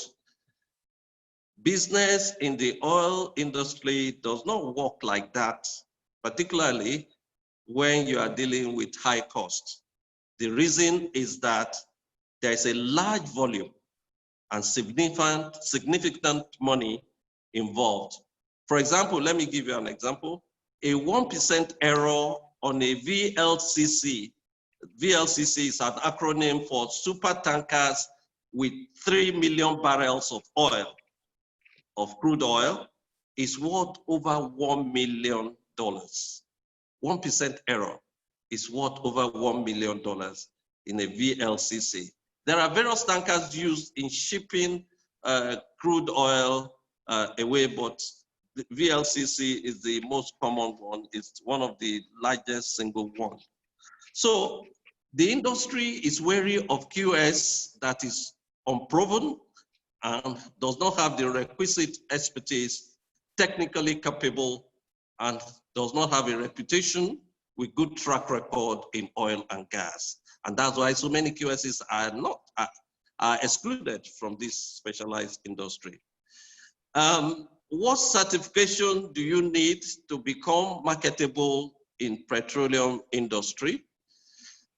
Business in the oil industry does not work like that, particularly when you are dealing with high costs. The reason is that there is a large volume and significant money involved. For example, let me give you an example. A 1% error on a VLCC. VLCC is an acronym for super tankers with 3 million barrels of oil, of crude oil, is worth over $1 million. 1% error is worth over $1 million in a VLCC. There are various tankers used in shipping crude oil away, but the VLCC is the most common one. It's one of the largest single ones. So the industry is wary of QS that is unproven and does not have the requisite expertise, technically capable, and does not have a reputation with good track record in oil and gas. And that's why so many QSs are excluded from this specialized industry. What certification do you need to become marketable in petroleum industry?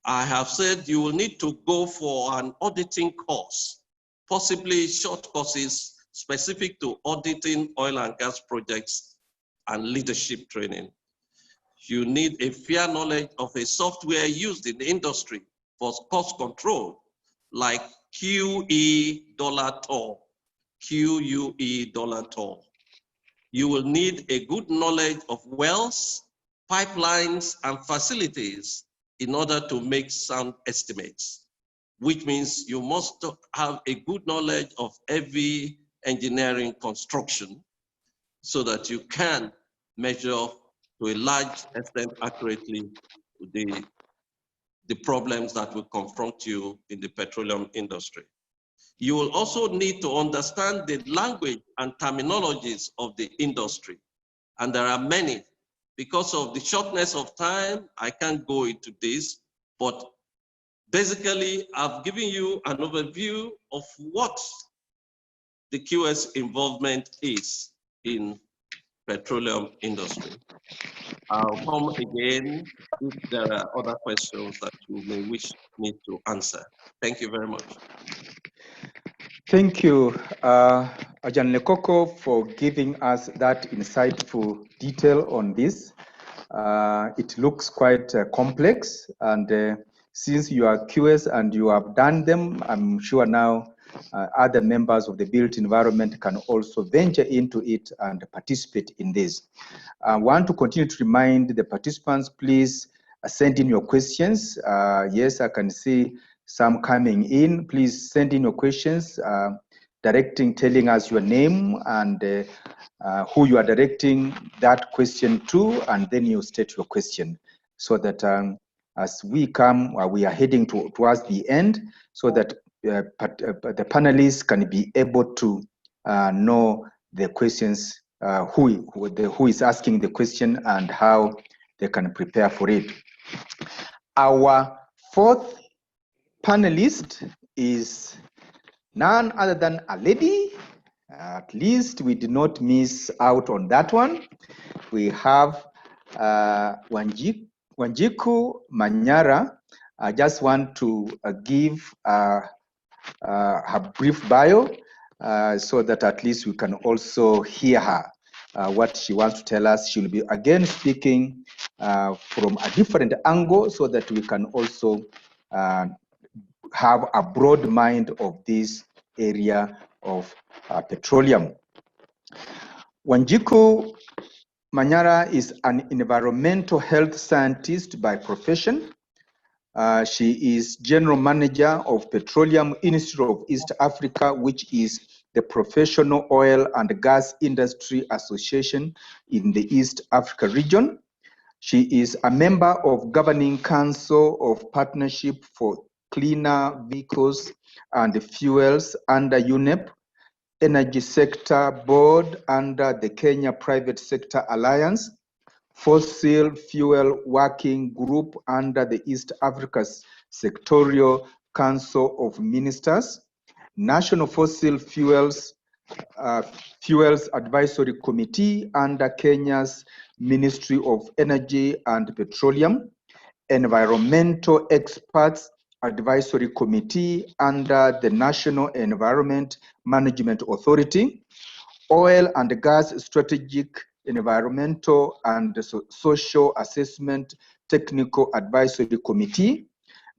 I have said you will need to go for an auditing course, possibly short courses specific to auditing oil and gas projects and leadership training. You need a fair knowledge of a software used in the industry for cost control, like QE dollar toll, QUE dollar toll. You will need a good knowledge of wells, pipelines, and facilities in order to make sound estimates, which means you must have a good knowledge of heavy engineering construction so that you can measure to a large extent accurately the problems that will confront you in the petroleum industry. You will also need to understand the language and terminologies of the industry. And there are many. Because of the shortness of time, I can't go into this, but basically I've given you an overview of what the QS involvement is in petroleum industry. I'll come again if there are other questions that you may wish me to answer. Thank you very much. Thank you, Ajan Lekoko, for giving us that insightful detail on this. It looks quite complex, and since you are curious and you have done them, I'm sure now other members of the built environment can also venture into it and participate in this. I want to continue to remind the participants, please send in your questions. Yes, I can see some coming in. Please send in your questions, telling us your name and who you are directing that question to, and then you state your question so that as we are heading towards the end, so that the panelists can be able to know the questions, who is asking the question and how they can prepare for it. Our fourth panelist is none other than a lady. At least we did not miss out on that one. We have Wanjiku Manyara. I just want to give her brief bio so that at least we can also hear her, what she wants to tell us. She'll be again speaking from a different angle so that we can also have a broad mind of this area of petroleum. Wanjiku Manyara is an environmental health scientist by profession. She is General Manager of Petroleum Institute of East Africa, which is the professional oil and gas industry association in the East Africa region. She is a member of Governing Council of Partnership for Cleaner Vehicles and Fuels under UNEP, Energy Sector Board under the Kenya Private Sector Alliance, Fossil Fuel Working Group under the East Africa's Sectorial Council of Ministers, National Fossil Fuels Advisory Committee under Kenya's Ministry of Energy and Petroleum, Environmental Experts Advisory Committee under the National Environment Management Authority, Oil and Gas Strategic Environmental and Social Assessment Technical Advisory Committee,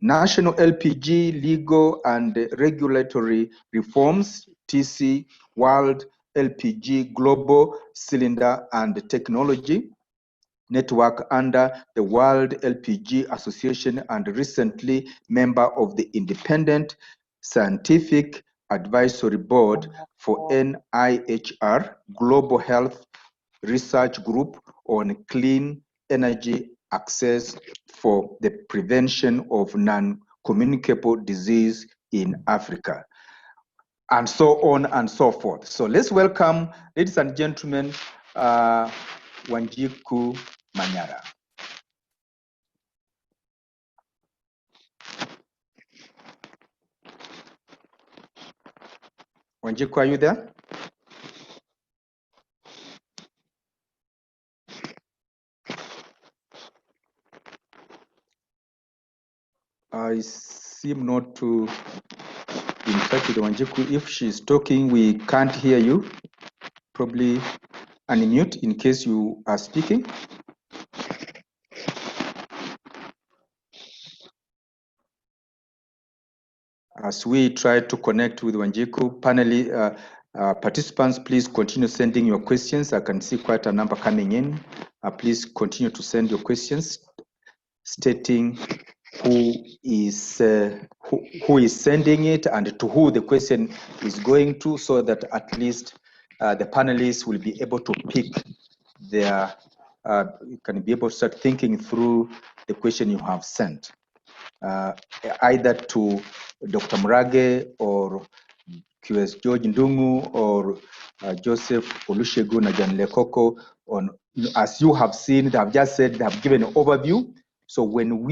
National LPG Legal and Regulatory Reforms, TC, World LPG Global Cylinder and Technology Network under the World LPG Association, and recently member of the Independent Scientific Advisory Board for NIHR, Global Health Research Group on Clean Energy Access for the Prevention of Non-Communicable Disease in Africa, and so on and so forth. So let's welcome, ladies and gentlemen, Wanjiku Manyara. Wanjiku, are you there? I seem not to be in touch with Wanjiku. If she's talking, we can't hear you. Probably unmute in case you are speaking. As we try to connect with Wanjiku, participants, please continue sending your questions. I can see quite a number coming in. Please continue to send your questions, stating who is sending it and to who the question is going to, so that at least the panelists will be able to pick their, you can be able to start thinking through the question you have sent, either to Dr. Murage or QS George Ndungu or Joseph Olusegun and Lekoko. On, as you have seen, they have just said, they have given an overview. So when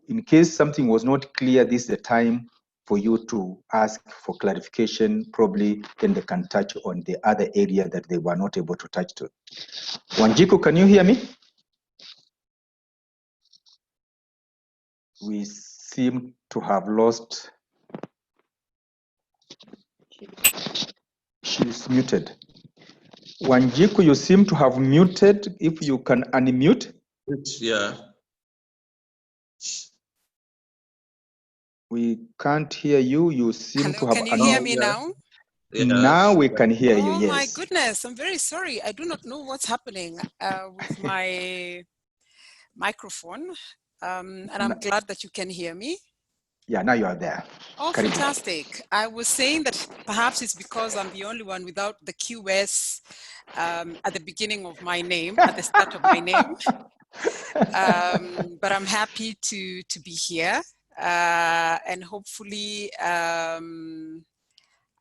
in case something was not clear, this is the time for you to ask for clarification. Probably then they can touch on the other area that they were not able to touch to. Wanjiku, can you hear me? We seem to have lost. She's muted. Wanjiku, you seem to have muted. If you can unmute. Yeah. We can't hear you. You seem to have. Can you hear me now? Yes. Now we can hear you, oh, yes. My goodness, I'm very sorry. I do not know what's happening with my microphone. And I'm glad that you can hear me. Yeah, now you are there. Oh, fantastic. I was saying that perhaps it's because I'm the only one without the QS at the beginning of my name, at the start of my name. But I'm happy to be here. And hopefully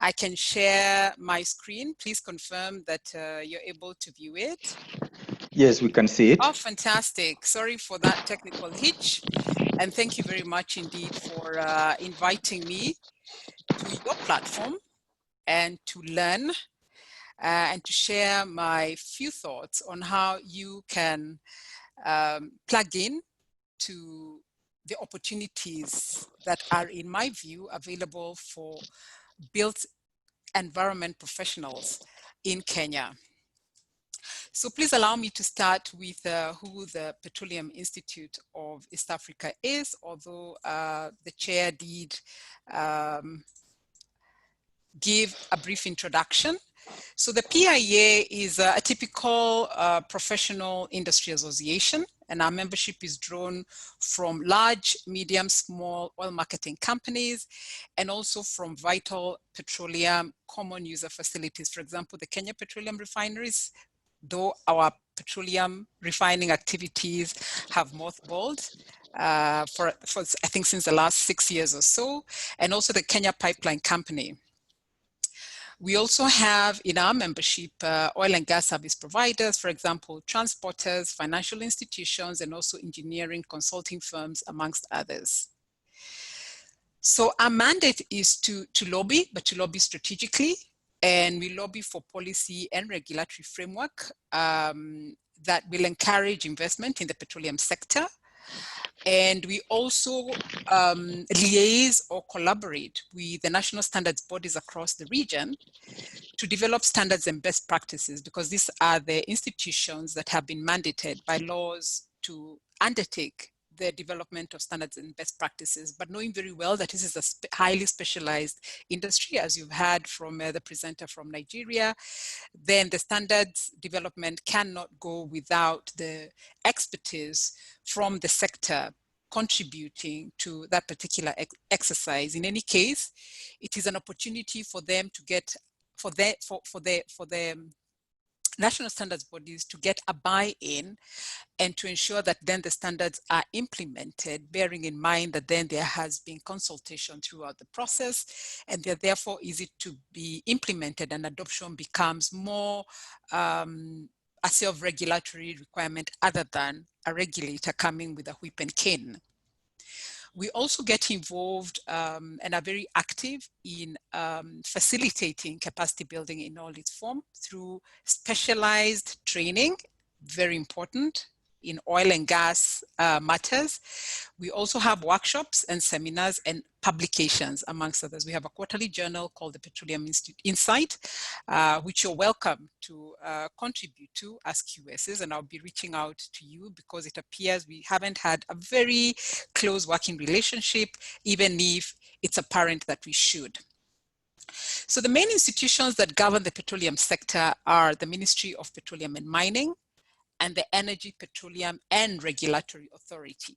I can share my screen. Please confirm that you're able to view it. Yes, we can see it. Oh, fantastic. Sorry for that technical hitch. And thank you very much indeed for inviting me to your platform and to learn and to share my few thoughts on how you can plug in to the opportunities that are, in my view, available for built environment professionals in Kenya. So please allow me to start with who the Petroleum Institute of East Africa is, although the chair did give a brief introduction. So the PIA is a typical professional industry association, and our membership is drawn from large, medium, small oil marketing companies, and also from vital petroleum common user facilities. For example, the Kenya Petroleum Refineries, though our petroleum refining activities have mothballed for I think since the last 6 years or so, and also the Kenya Pipeline Company. We also have in our membership oil and gas service providers, for example, transporters, financial institutions, and also engineering consulting firms, amongst others. So our mandate is to lobby, but to lobby strategically. And we lobby for policy and regulatory framework that will encourage investment in the petroleum sector. And we also liaise or collaborate with the national standards bodies across the region to develop standards and best practices, because these are the institutions that have been mandated by laws to undertake the development of standards and best practices, but knowing very well that this is a highly specialized industry, as you've heard from the presenter from Nigeria, then the standards development cannot go without the expertise from the sector contributing to that particular exercise. In any case, it is an opportunity for them to get, for the national standards bodies to get a buy-in and to ensure that then the standards are implemented, bearing in mind that then there has been consultation throughout the process, and they're therefore easy to be implemented, and adoption becomes more a self-regulatory requirement other than a regulator coming with a whip and cane. We also get involved and are very active in facilitating capacity building in all its form through specialized training, very important in oil and gas matters. We also have workshops and seminars and publications, amongst others. We have a quarterly journal called the Petroleum Insight, which you're welcome to contribute to as QSs, and I'll be reaching out to you because it appears we haven't had a very close working relationship, even if it's apparent that we should. So the main institutions that govern the petroleum sector are the Ministry of Petroleum and Mining and the Energy, Petroleum and Regulatory Authority.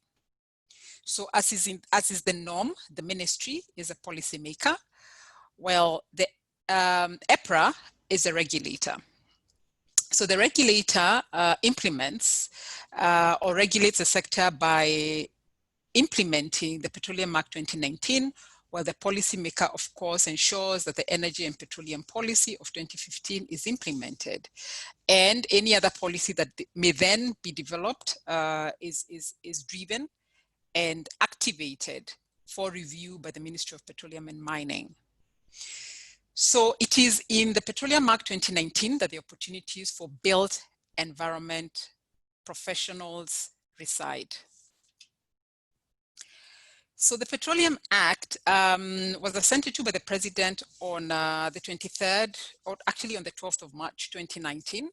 So as is the norm, the ministry is a policymaker, while the EPRA is a regulator. So the regulator implements or regulates the sector by implementing the Petroleum Act 2019, while the policymaker, of course, ensures that the energy and petroleum policy of 2015 is implemented. And any other policy that may then be developed is driven and activated for review by the Ministry of Petroleum and Mining. So it is in the Petroleum Act 2019 that the opportunities for built environment professionals reside. So the Petroleum Act was assented to by the President on the 23rd, or actually on the 12th of March 2019,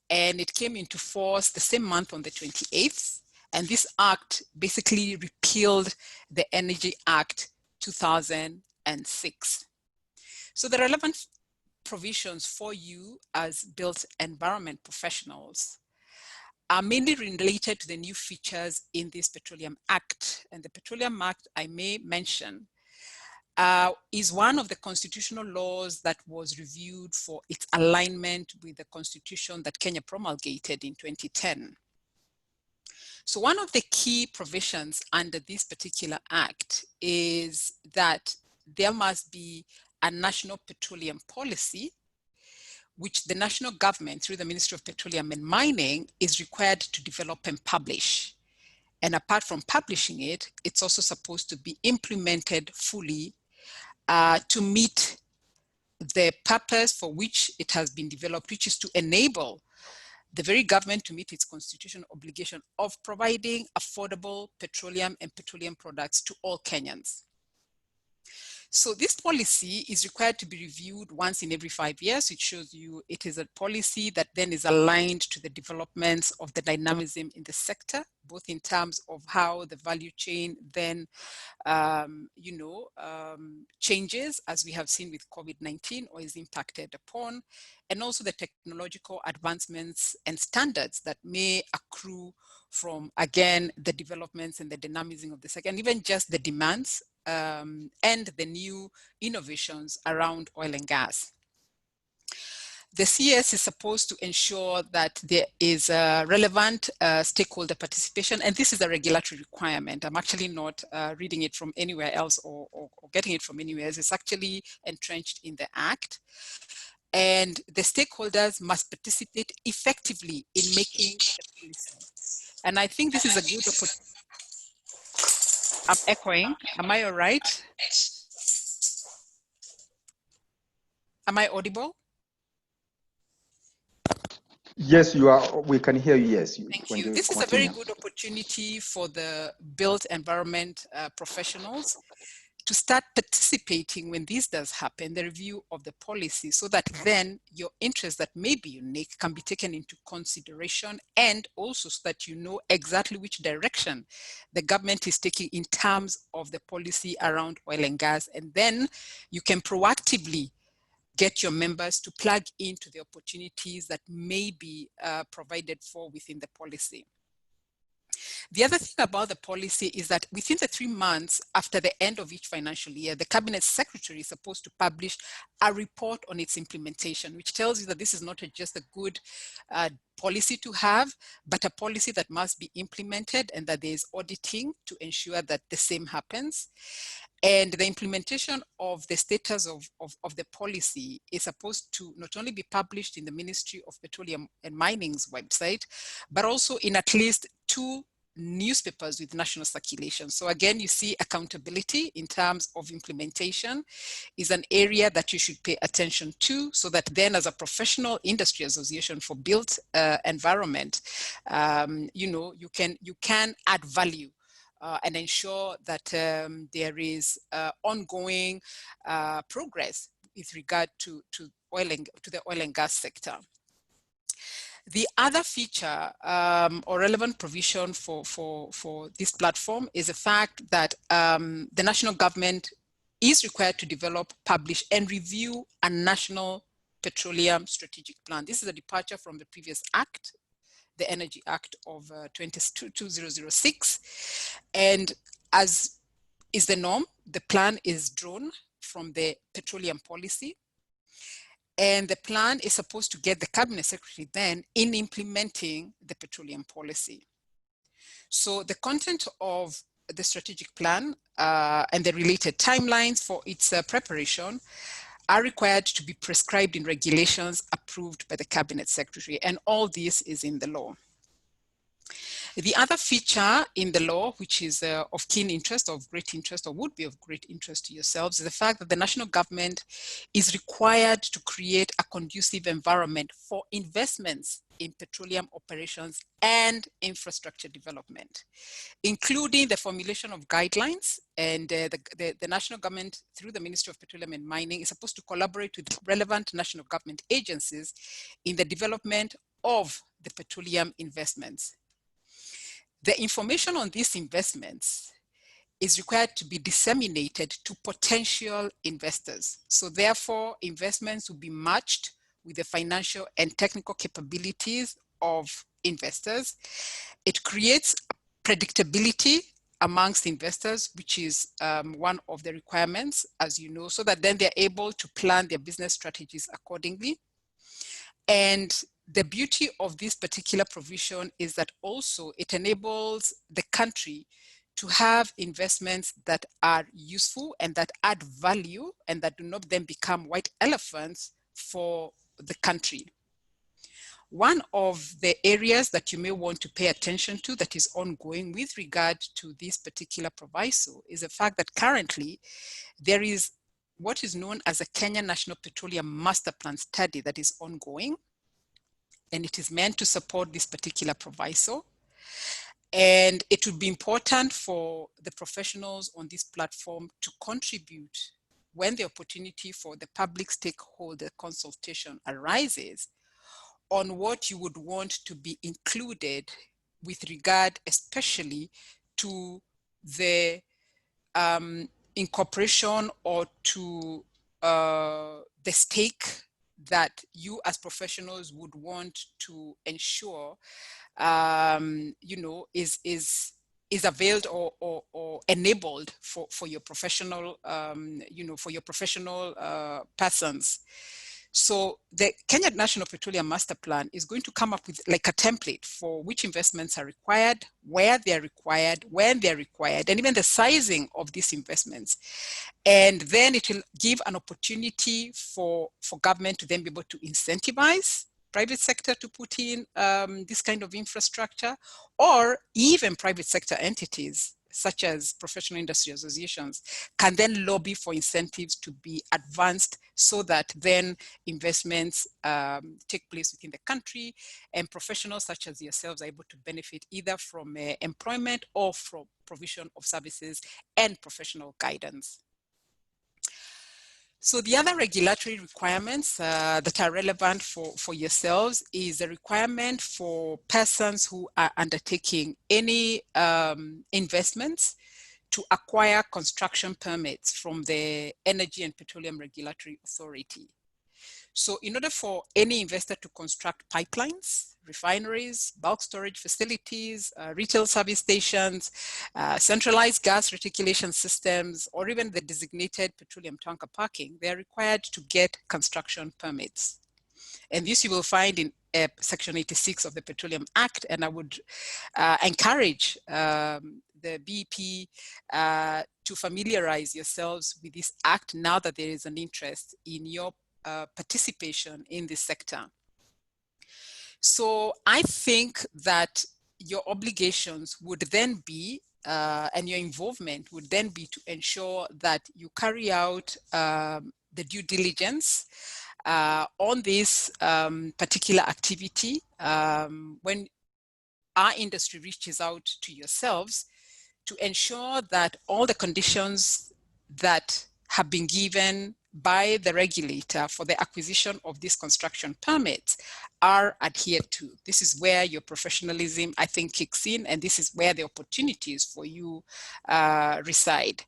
and it came into force the same month on the 28th. And this act basically repealed the Energy Act 2006. So the relevant provisions for you as built environment professionals are mainly related to the new features in this Petroleum Act. And the Petroleum Act, I may mention, is one of the constitutional laws that was reviewed for its alignment with the constitution that Kenya promulgated in 2010. So one of the key provisions under this particular act is that there must be a national petroleum policy, which the national government, through the Ministry of Petroleum and Mining, is required to develop and publish. And apart from publishing it, it's also supposed to be implemented fully to meet the purpose for which it has been developed, which is to enable the very government to meet its constitutional obligation of providing affordable petroleum and petroleum products to all Kenyans. So this policy is required to be reviewed once in every 5 years. It shows you it is a policy that then is aligned to the developments of the dynamism in the sector, both in terms of how the value chain then changes, as we have seen with COVID-19, or is impacted upon, and also the technological advancements and standards that may accrue from, again, the developments and the dynamism of the sector, and even just the demands and the new innovations around oil and gas. The CS is supposed to ensure that there is a relevant stakeholder participation, and this is a regulatory requirement. I'm actually not reading it from anywhere else or getting it from anywhere else. It's actually entrenched in the Act. And the stakeholders must participate effectively in making the policy. And I think this is a good opportunity. I'm echoing. Am I all right? Am I audible? Yes, you are. We can hear you. Yes. Thank you. This is a very good opportunity for the built environment professionals to start participating when this does happen, the review of the policy, so that then your interests that may be unique can be taken into consideration, and also so that you know exactly which direction the government is taking in terms of the policy around oil and gas. And then you can proactively get your members to plug into the opportunities that may be provided for within the policy. The other thing about the policy is that within the 3 months after the end of each financial year, the Cabinet Secretary is supposed to publish a report on its implementation, which tells you that this is not just a good policy to have, but a policy that must be implemented, and that there is auditing to ensure that the same happens. And the implementation of the status of the policy is supposed to not only be published in the Ministry of Petroleum and Mining's website, but also in at least 2 newspapers with national circulation. So again, you see accountability in terms of implementation is an area that you should pay attention to, so that then as a professional industry association for built environment, you can add value and ensure that there is ongoing progress with regard to the oil and gas sector. The other feature or relevant provision for this platform is the fact that the national government is required to develop, publish, and review a national petroleum strategic plan. This is a departure from the previous act, the Energy Act of 2006. And as is the norm, the plan is drawn from the petroleum policy. And the plan is supposed to get the Cabinet Secretary then in implementing the petroleum policy. So the content of the strategic plan and the related timelines for its preparation are required to be prescribed in regulations approved by the Cabinet Secretary, and all this is in the law. The other feature in the law, which is of keen interest, of great interest, or would be of great interest to yourselves, is the fact that the national government is required to create a conducive environment for investments in petroleum operations and infrastructure development, including the formulation of guidelines. And the national government, through the Ministry of Petroleum and Mining, is supposed to collaborate with relevant national government agencies in the development of the petroleum investments. The information on these investments is required to be disseminated to potential investors. So therefore, investments will be matched with the financial and technical capabilities of investors. It creates predictability amongst investors, which is one of the requirements, as you know, so that then they're able to plan their business strategies accordingly. And the beauty of this particular provision is that also it enables the country to have investments that are useful and that add value and that do not then become white elephants for the country. One of the areas that you may want to pay attention to that is ongoing with regard to this particular proviso is the fact that currently there is what is known as a Kenyan National Petroleum Master Plan study that is ongoing, and it is meant to support this particular proviso. And it would be important for the professionals on this platform to contribute when the opportunity for the public stakeholder consultation arises on what you would want to be included with regard especially to the incorporation or to the stake that you as professionals would want to ensure is availed or enabled for your professional, for your professional persons. So the Kenya National Petroleum Master Plan is going to come up with like a template for which investments are required, where they're required, when they're required, and even the sizing of these investments. And then it will give an opportunity for government to then be able to incentivize private sector to put in this kind of infrastructure, or even private sector entities such as professional industry associations can then lobby for incentives to be advanced so that then investments take place within the country and professionals such as yourselves are able to benefit either from employment or from provision of services and professional guidance. So the other regulatory requirements that are relevant for yourselves is a requirement for persons who are undertaking any investments to acquire construction permits from the Energy and Petroleum Regulatory Authority. So in order for any investor to construct pipelines, refineries, bulk storage facilities, retail service stations, centralized gas reticulation systems, or even the designated petroleum tanker parking, they are required to get construction permits. And this you will find in Section 86 of the Petroleum Act, and I would encourage the BP to familiarize yourselves with this act now that there is an interest in your participation in this sector. So I think that your obligations would then be, and your involvement would then be to ensure that you carry out the due diligence on this particular activity when our industry reaches out to yourselves to ensure that all the conditions that have been given by the regulator for the acquisition of these construction permits are adhered to. This is where your professionalism, I think, kicks in, and this is where the opportunities for you reside.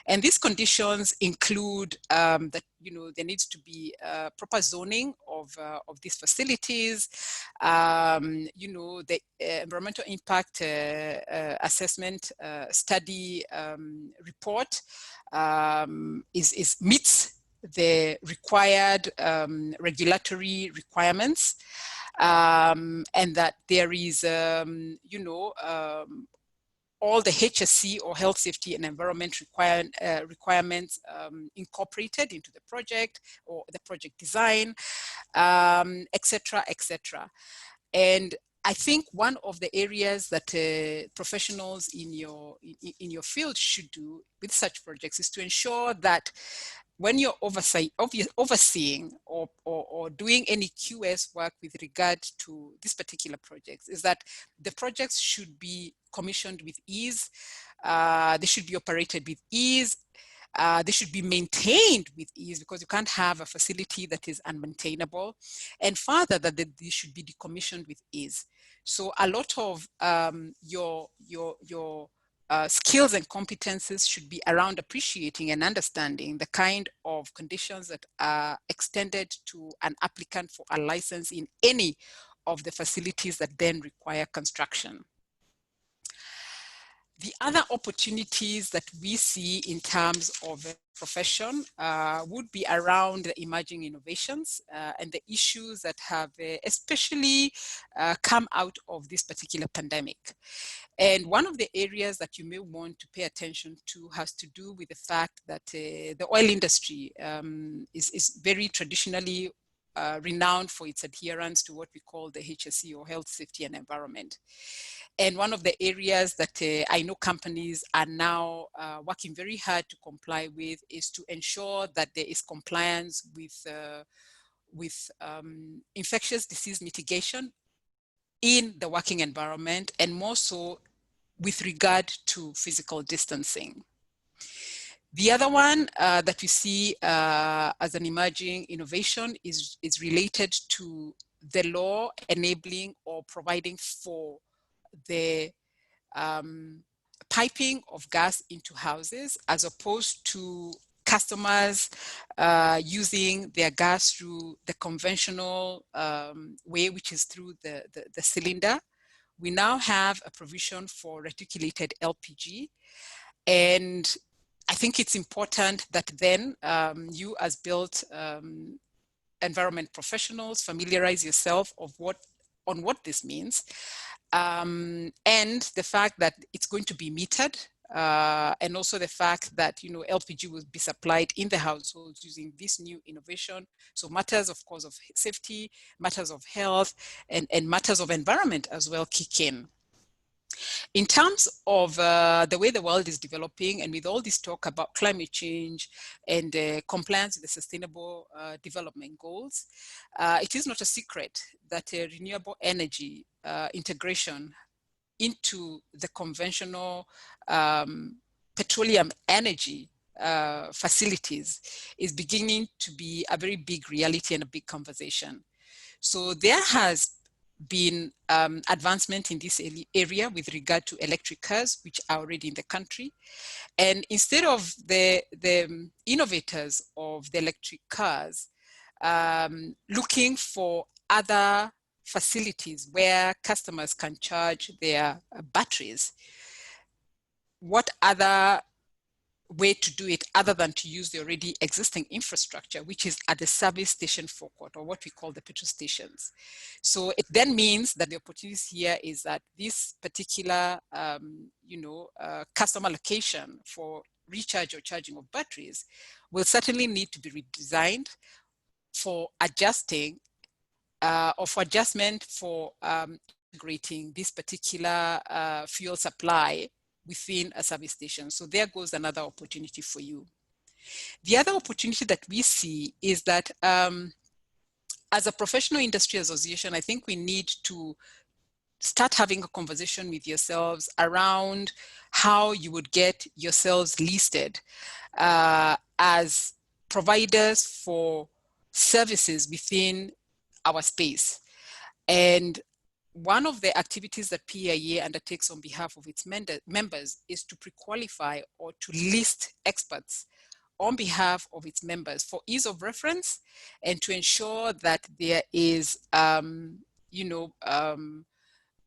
And these conditions include that there needs to be proper zoning of these facilities. The environmental impact assessment study report meets the required regulatory requirements, and that there is, all the HSC or health, safety, and environment requirements incorporated into the project or the project design, etc., etc. And I think one of the areas that professionals in your field should do with such projects is to ensure that when you're overseeing or doing any QS work with regard to this particular project, is that the projects should be commissioned with ease, they should be operated with ease, they should be maintained with ease, because you can't have a facility that is unmaintainable, and further that they should be decommissioned with ease. So a lot of your skills and competences should be around appreciating and understanding the kind of conditions that are extended to an applicant for a license in any of the facilities that then require construction. The other opportunities that we see in terms of the profession would be around the emerging innovations and the issues that have especially come out of this particular pandemic. And one of the areas that you may want to pay attention to has to do with the fact that the oil industry is very traditionally renowned for its adherence to what we call the HSE, or Health, Safety and Environment. And one of the areas that I know companies are now working very hard to comply with is to ensure that there is compliance with infectious disease mitigation in the working environment, and more so with regard to physical distancing. The other one that we see as an emerging innovation is related to the law enabling or providing for the piping of gas into houses, as opposed to customers using their gas through the conventional way, which is through the cylinder. We now have a provision for reticulated LPG. And I think it's important that then you, as built environment professionals, familiarize yourself on what this means, and the fact that it's going to be metered, and also the fact that LPG will be supplied in the households using this new innovation. So matters, of course, of safety, matters of health, and matters of environment as well kick in. In terms of the way the world is developing, and with all this talk about climate change and compliance with the Sustainable Development Goals, it is not a secret that renewable energy integration into the conventional petroleum energy facilities is beginning to be a very big reality and a big conversation. So there has been advancement in this area with regard to electric cars, which are already in the country. And instead of the innovators of the electric cars looking for other facilities where customers can charge their batteries, what other way to do it other than to use the already existing infrastructure, which is at the service station forecourt, or what we call the petrol stations. So it then means that the opportunities here is that this particular customer location for recharge or charging of batteries will certainly need to be redesigned for adjusting or for adjustment for integrating this particular fuel supply within a service station. So there goes another opportunity for you. The other opportunity that we see is that as a professional industry association, I think we need to start having a conversation with yourselves around how you would get yourselves listed as providers for services within our space. And one of the activities that PIA undertakes on behalf of its members is to pre-qualify or to list experts on behalf of its members for ease of reference and to ensure that there is,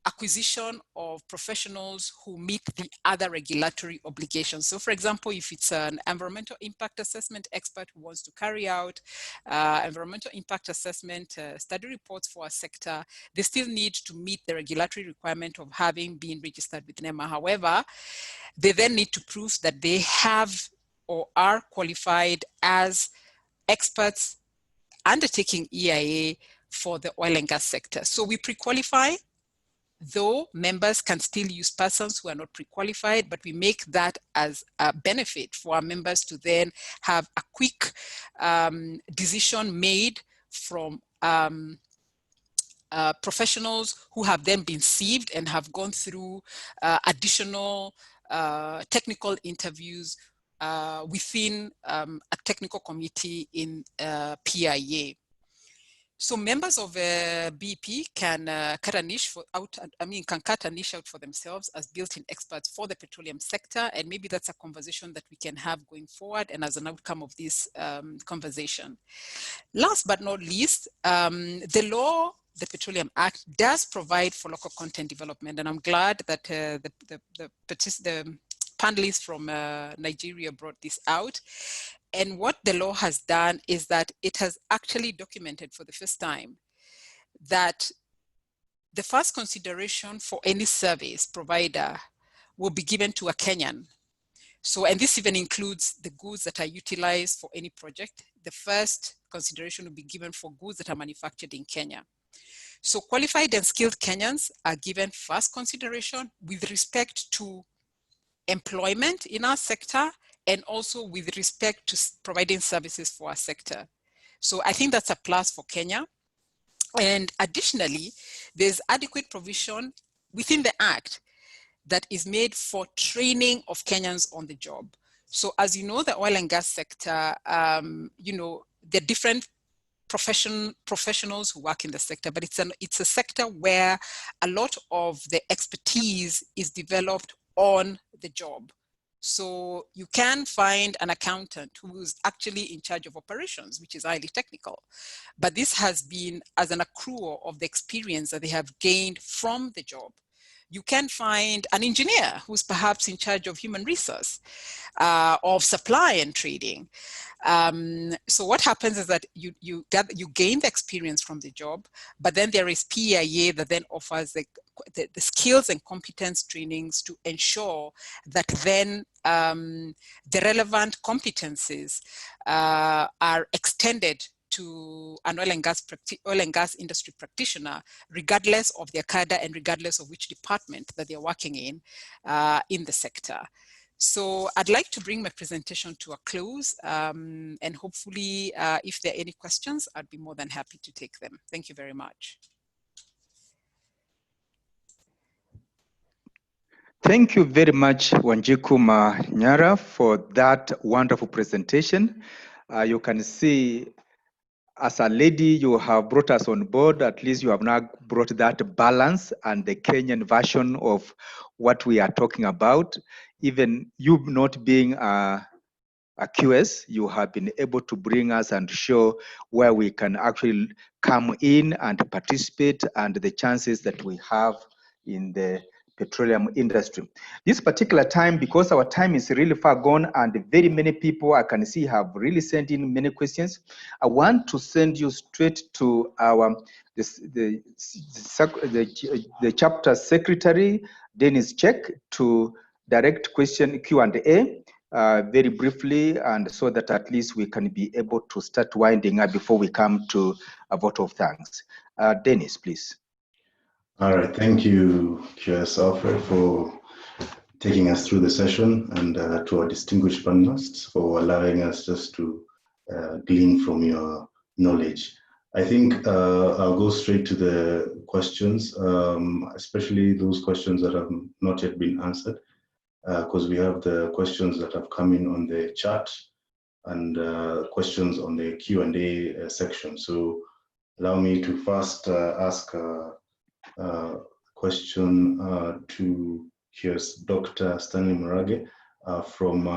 acquisition of professionals who meet the other regulatory obligations. So for example, if it's an environmental impact assessment expert who wants to carry out environmental impact assessment study reports for a sector, they still need to meet the regulatory requirement of having been registered with NEMA. However, they then need to prove that they have or are qualified as experts undertaking EIA for the oil and gas sector. So we pre-qualify, though members can still use persons who are not pre-qualified, but we make that as a benefit for our members to then have a quick decision made from professionals who have then been sieved and have gone through additional technical interviews within a technical committee in PIA. So members of BP can cut a niche out for themselves as built-in experts for the petroleum sector, and maybe that's a conversation that we can have going forward and as an outcome of this conversation. Last but not least, the law, the Petroleum Act, does provide for local content development, and I'm glad that the panelists from Nigeria brought this out. And what the law has done is that it has actually documented for the first time that the first consideration for any service provider will be given to a Kenyan. So, and this even includes the goods that are utilized for any project. The first consideration will be given for goods that are manufactured in Kenya. So qualified and skilled Kenyans are given first consideration with respect to employment in our sector and also with respect to providing services for our sector. So I think that's a plus for Kenya. And additionally, there's adequate provision within the Act that is made for training of Kenyans on the job. So as you know, the oil and gas sector, you know, there are different professionals who work in the sector, but it's a sector where a lot of the expertise is developed on the job. So you can find an accountant who's actually in charge of operations, which is highly technical. But this has been as an accrual of the experience that they have gained from the job. You can find an engineer who's perhaps in charge of human resource, of supply and trading. So what happens is that you gain the experience from the job, but then there is PIA that then offers the skills and competence trainings to ensure that then the relevant competencies are extended to an oil and gas industry practitioner, regardless of their cadre and regardless of which department that they're working in the sector. So I'd like to bring my presentation to a close, and hopefully if there are any questions, I'd be more than happy to take them. Thank you very much. Thank you very much, Wanjiku Manyara, for that wonderful presentation. You can see, as a lady, you have brought us on board. At least you have now brought that balance and the Kenyan version of what we are talking about. Even you not being a QS, you have been able to bring us and show where we can actually come in and participate and the chances that we have in the petroleum industry. This particular time, because our time is really far gone and very many people I can see have really sent in many questions, I want to send you straight to our the chapter secretary, Dennis Check, to direct question Q&A very briefly, and so that at least we can be able to start winding up before we come to a vote of thanks. Dennis, please. All right, thank you, QS Alfred, for taking us through the session, and to our distinguished panelists for allowing us just to glean from your knowledge. I think I'll go straight to the questions, especially those questions that have not yet been answered, because we have the questions that have come in on the chat and questions on the Q&A section. So allow me to first ask question to Dr. Stanley Murage from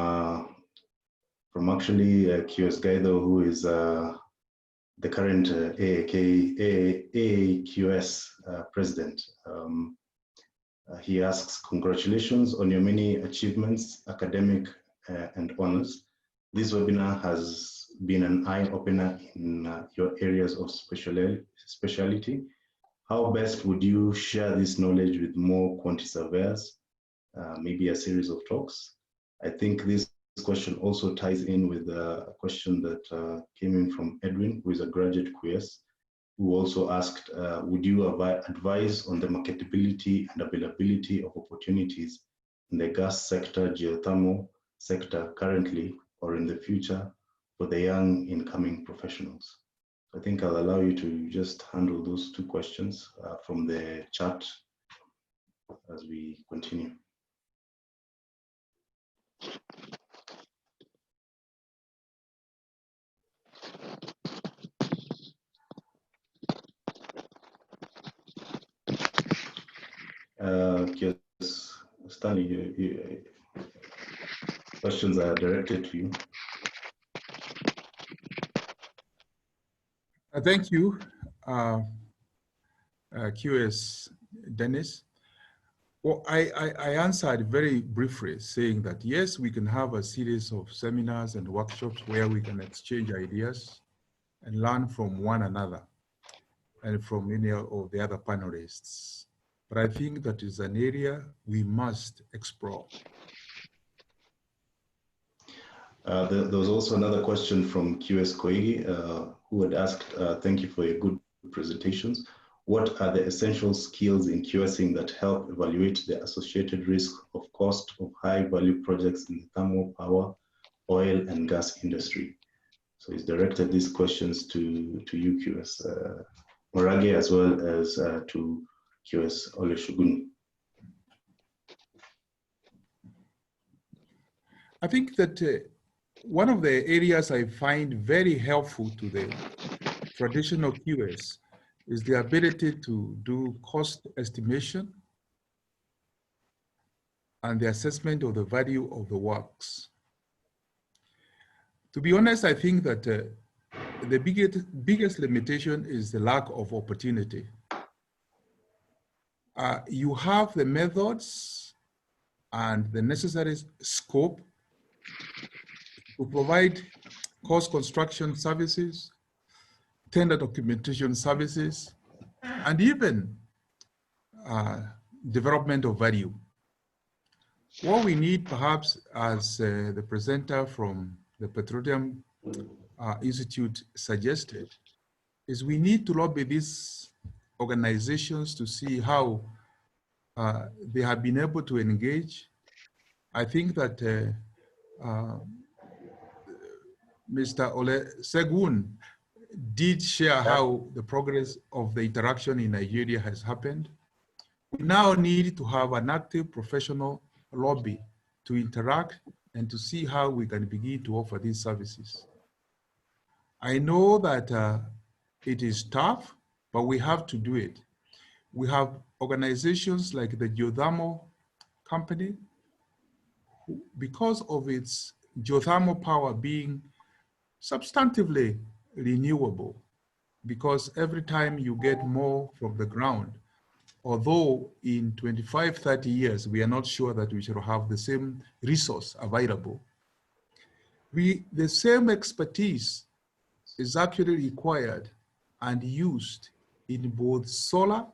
actually QS Gaido, who is the current AAQS president. He asks, congratulations on your many achievements, academic and honors. This webinar has been an eye-opener in your areas of specialty. How best would you share this knowledge with more quantity surveyors? Maybe a series of talks. I think this question also ties in with a question that came in from Edwin, who is a graduate QS, who also asked, would you advise on the marketability and availability of opportunities in the gas sector, geothermal sector currently or in the future for the young incoming professionals? I think I'll allow you to just handle those two questions from the chat as we continue. Yes, Stanley, questions are directed to you. Thank you, QS Dennis. Well, I answered very briefly saying that yes, we can have a series of seminars and workshops where we can exchange ideas and learn from one another. and from many of the other panelists. But I think that is an area we must explore. There was also another question from QS Koigi, who had asked, thank you for your good presentations. What are the essential skills in QSing that help evaluate the associated risk of cost of high value projects in the thermal power, oil and gas industry? So he's directed these questions to you, QS Murage, as well as to QS Olusegun. I think that one of the areas I find very helpful to the traditional QS is the ability to do cost estimation and the assessment of the value of the works. To be honest, I think that the biggest limitation is the lack of opportunity. You have the methods and the necessary scope to provide cost construction services, tender documentation services, and even development of value. What we need, perhaps, as the presenter from the Petroleum Institute suggested, is we need to lobby these organizations to see how they have been able to engage. I think that Mr. Olusegun did share how the progress of the interaction in Nigeria has happened. We now need to have an active professional lobby to interact and to see how we can begin to offer these services. I know that it is tough, but we have to do it. We have organizations like the Geothermal company, who, because of its geothermal power being substantively renewable, because every time you get more from the ground, although in 25, 30 years, we are not sure that we shall have the same resource available, the same expertise is actually required and used in both solar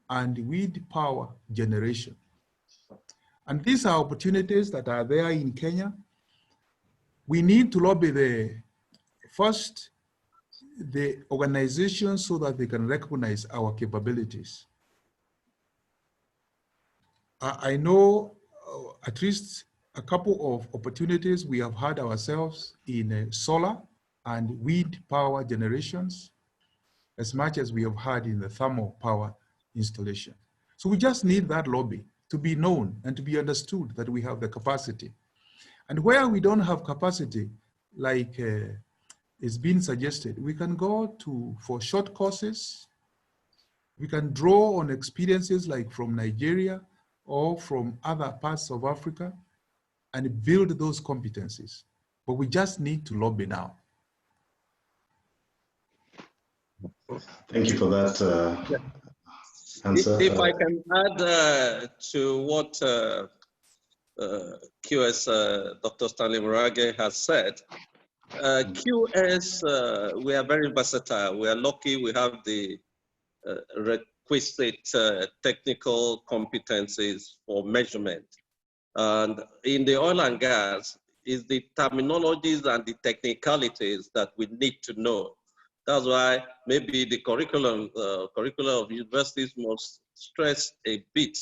and wind power generation. And these are opportunities that are there in Kenya. We need to lobby the organizations so that they can recognize our capabilities. I know at least a couple of opportunities we have had ourselves in solar and wind power generations, as much as we have had in the thermal power installation. So we just need that lobby to be known and to be understood that we have the capacity. And where we don't have capacity, like is being suggested, we can go for short courses. We can draw on experiences like from Nigeria or from other parts of Africa and build those competencies. But we just need to lobby now. Thank you for that answer. If I can add to what QS Dr. Stanley Murage has said, QS, we are very versatile. We are lucky we have the requisite technical competencies for measurement. And in the oil and gas, is the terminologies and the technicalities that we need to know. That's why maybe the curriculum of universities must stress a bit,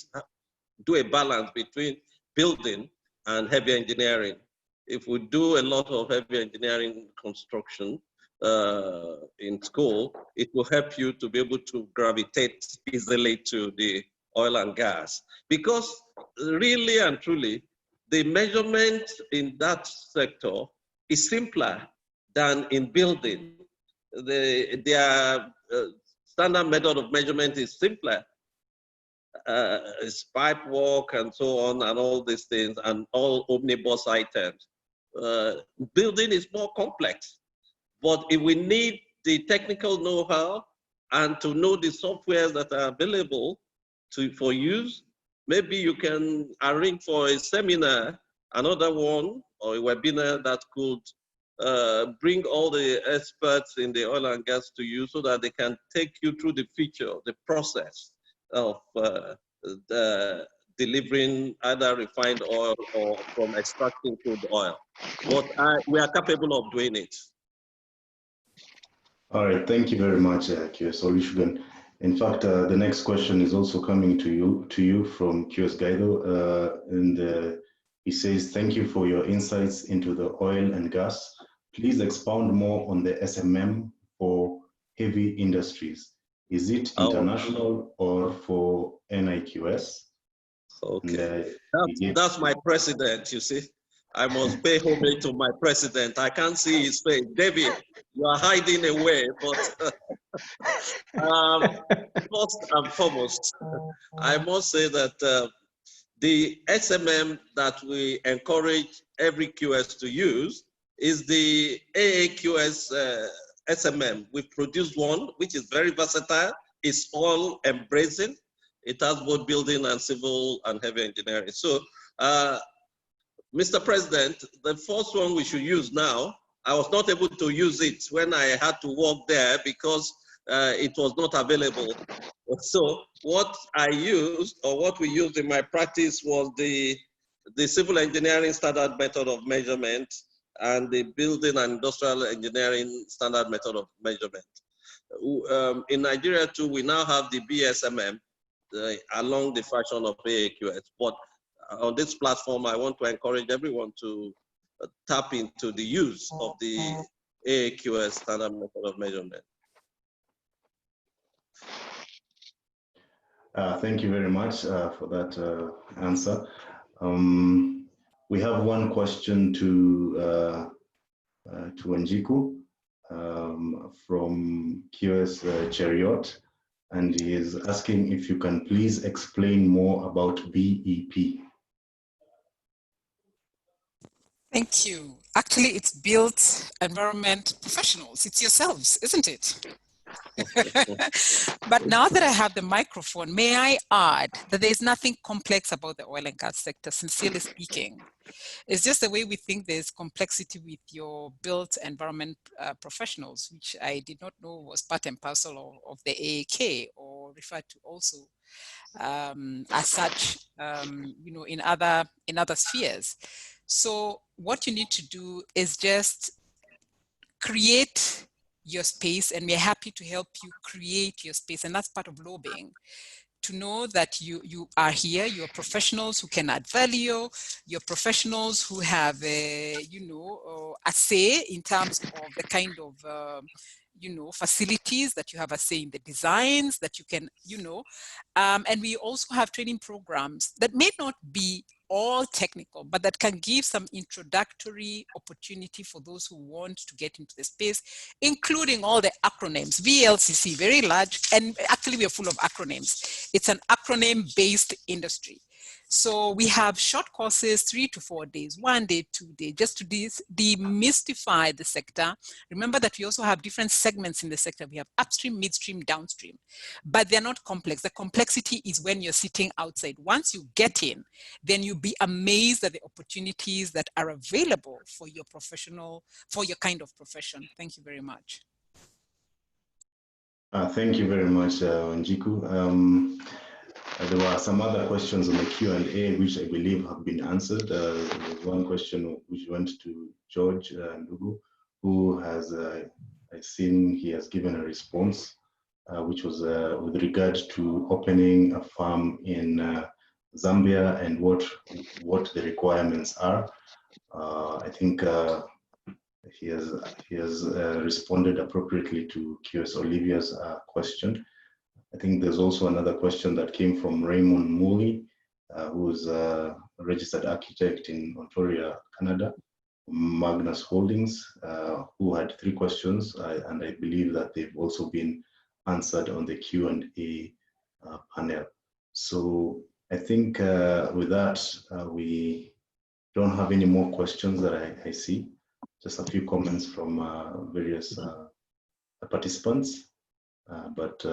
do a balance between building and heavy engineering. If we do a lot of heavy engineering construction in school, it will help you to be able to gravitate easily to the oil and gas. Because really and truly, the measurement in that sector is simpler than in building. Their standard method of measurement is simpler. It's pipe work and so on and all these things and all omnibus items. Building is more complex, but if we need the technical know-how and to know the softwares that are available for use, maybe you can arrange for a seminar, another one, or a webinar that could bring all the experts in the oil and gas to you so that they can take you through the feature, the process of delivering either refined oil or from extracting crude oil. But we are capable of doing it. All right, thank you very much, QS Olusegun. In fact, the next question is also coming to you from QS Gaido, and he says, thank you for your insights into the oil and gas. Please expound more on the SMM for heavy industries. Is it international or for NIQS? Okay, that's my president, you see. I must pay homage to my president. I can't see his face. David, you are hiding away, but first and foremost, I must say that the SMM that we encourage every QS to use is the AAQS SMM. We've produced one, which is very versatile. It's all embracing. It has both building and civil and heavy engineering. So, Mr. President, the first one we should use now, I was not able to use it when I had to work there because it was not available. So what I used, or what we used in my practice, was the civil engineering standard method of measurement and the building and industrial engineering standard method of measurement. In Nigeria too, we now have the BSMM along the fashion of AAQS. But on this platform, I want to encourage everyone to tap into the use of the AAQS standard method of measurement. Thank you very much for that answer. We have one question to Njiku from QS Chariot, and he is asking if you can please explain more about BEP. Thank you. Actually, it's Built Environment Professionals. It's yourselves, isn't it? But now that I have the microphone, may I add that there's nothing complex about the oil and gas sector, sincerely speaking. It's just the way we think there's complexity with your built environment professionals, which I did not know was part and parcel of the AAK, or referred to also as such, you know, in other spheres. So what you need to do is just create your space, and we're happy to help you create your space. And that's part of lobbying, to know that you are here, you're professionals who can add value, you're professionals who have a, you know, a say in terms of the kind of, you know, facilities that you have a say in, the designs that you can, you know, and we also have training programs that may not be all technical, but that can give some introductory opportunity for those who want to get into the space, including all the acronyms, VLCC, very large, and actually we are full of acronyms. It's an acronym-based industry. So we have short courses, 3 to 4 days, 1 day, 2 days, just to demystify the sector. Remember that we also have different segments in the sector. We have upstream, midstream, downstream, but they're not complex. The complexity is when you're sitting outside. Once you get in, then you'll be amazed at the opportunities that are available for your professional, for your kind of profession. Thank you very much. Thank you very much, Njiku. There were some other questions on the Q&A which I believe have been answered. There was one question which went to George Ndugu, who has, I've seen he has given a response, which was with regard to opening a farm in Zambia and what the requirements are. I think he has responded appropriately to QS Olivia's question. I think there's also another question that came from Raymond Mooley, who is a registered architect in Ontario, Canada, Magnus Holdings, who had 3 questions, and I believe that they've also been answered on the Q&A panel. So I think with that, we don't have any more questions that I see. Just a few comments from various participants, but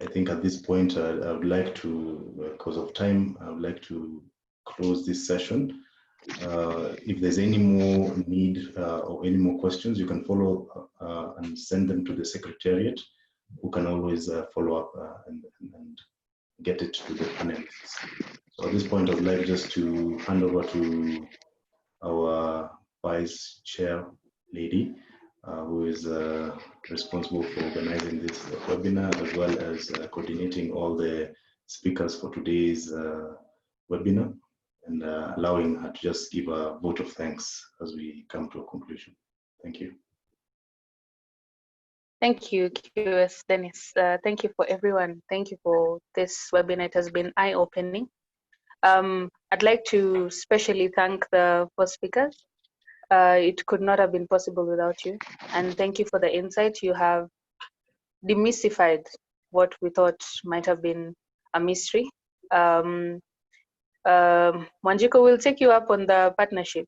I think at this point, I would like to, because of time, I would like to close this session. If there's any more need or any more questions, you can follow and send them to the Secretariat, who can always follow up and get it to the panelists. So at this point, I would like just to hand over to our Vice Chair lady, who is responsible for organizing this webinar, as well as coordinating all the speakers for today's webinar, and allowing her to just give a vote of thanks as we come to a conclusion. Thank you. Thank you, QS Dennis. Thank you for everyone. Thank you for this webinar. It has been eye-opening. I'd like to specially thank the four speakers. It could not have been possible without you. And thank you for the insight. You have demystified what we thought might have been a mystery. Wanjiko will take you up on the partnership.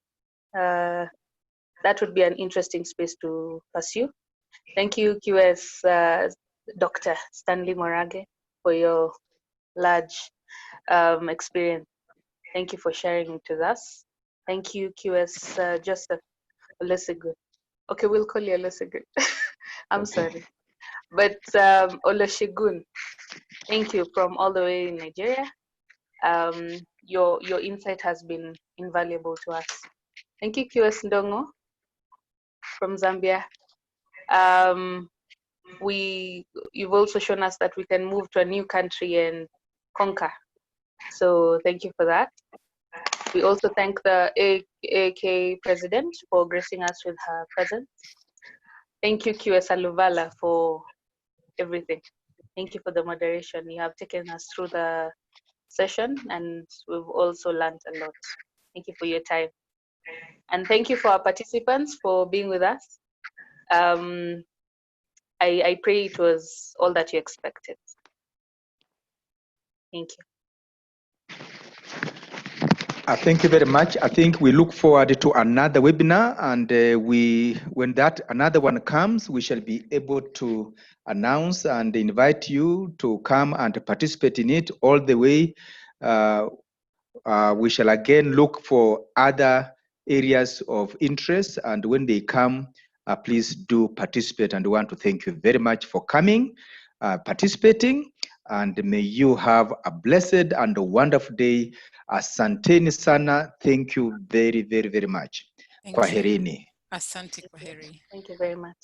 That would be an interesting space to pursue. Thank you, QS Dr. Stanley Murage, for your large experience. Thank you for sharing it with us. Thank you, QS Joseph Olusegun. Okay, we'll call you Olusegun. I'm sorry. But Olusegun, thank you from all the way in Nigeria. Your insight has been invaluable to us. Thank you, QS Ndongo from Zambia. You've also shown us that we can move to a new country and conquer. So thank you for that. We also thank the AAK president for gracing us with her presence. Thank you, QS Aluvala, for everything. Thank you for the moderation. You have taken us through the session and we've also learned a lot. Thank you for your time. And thank you for our participants for being with us. I pray it was all that you expected. Thank you. Thank you very much. I think we look forward to another webinar, and when that another one comes, we shall be able to announce and invite you to come and participate in it all the way. We shall again look for other areas of interest, and when they come, please do participate. And we want to thank you very much for coming, participating, and may you have a blessed and a wonderful day. Asanteni sana. Thank you very, very, very much. Kwaherini. Asante, kwaheri. Thank you very much.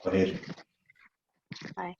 Kwaheri. Bye.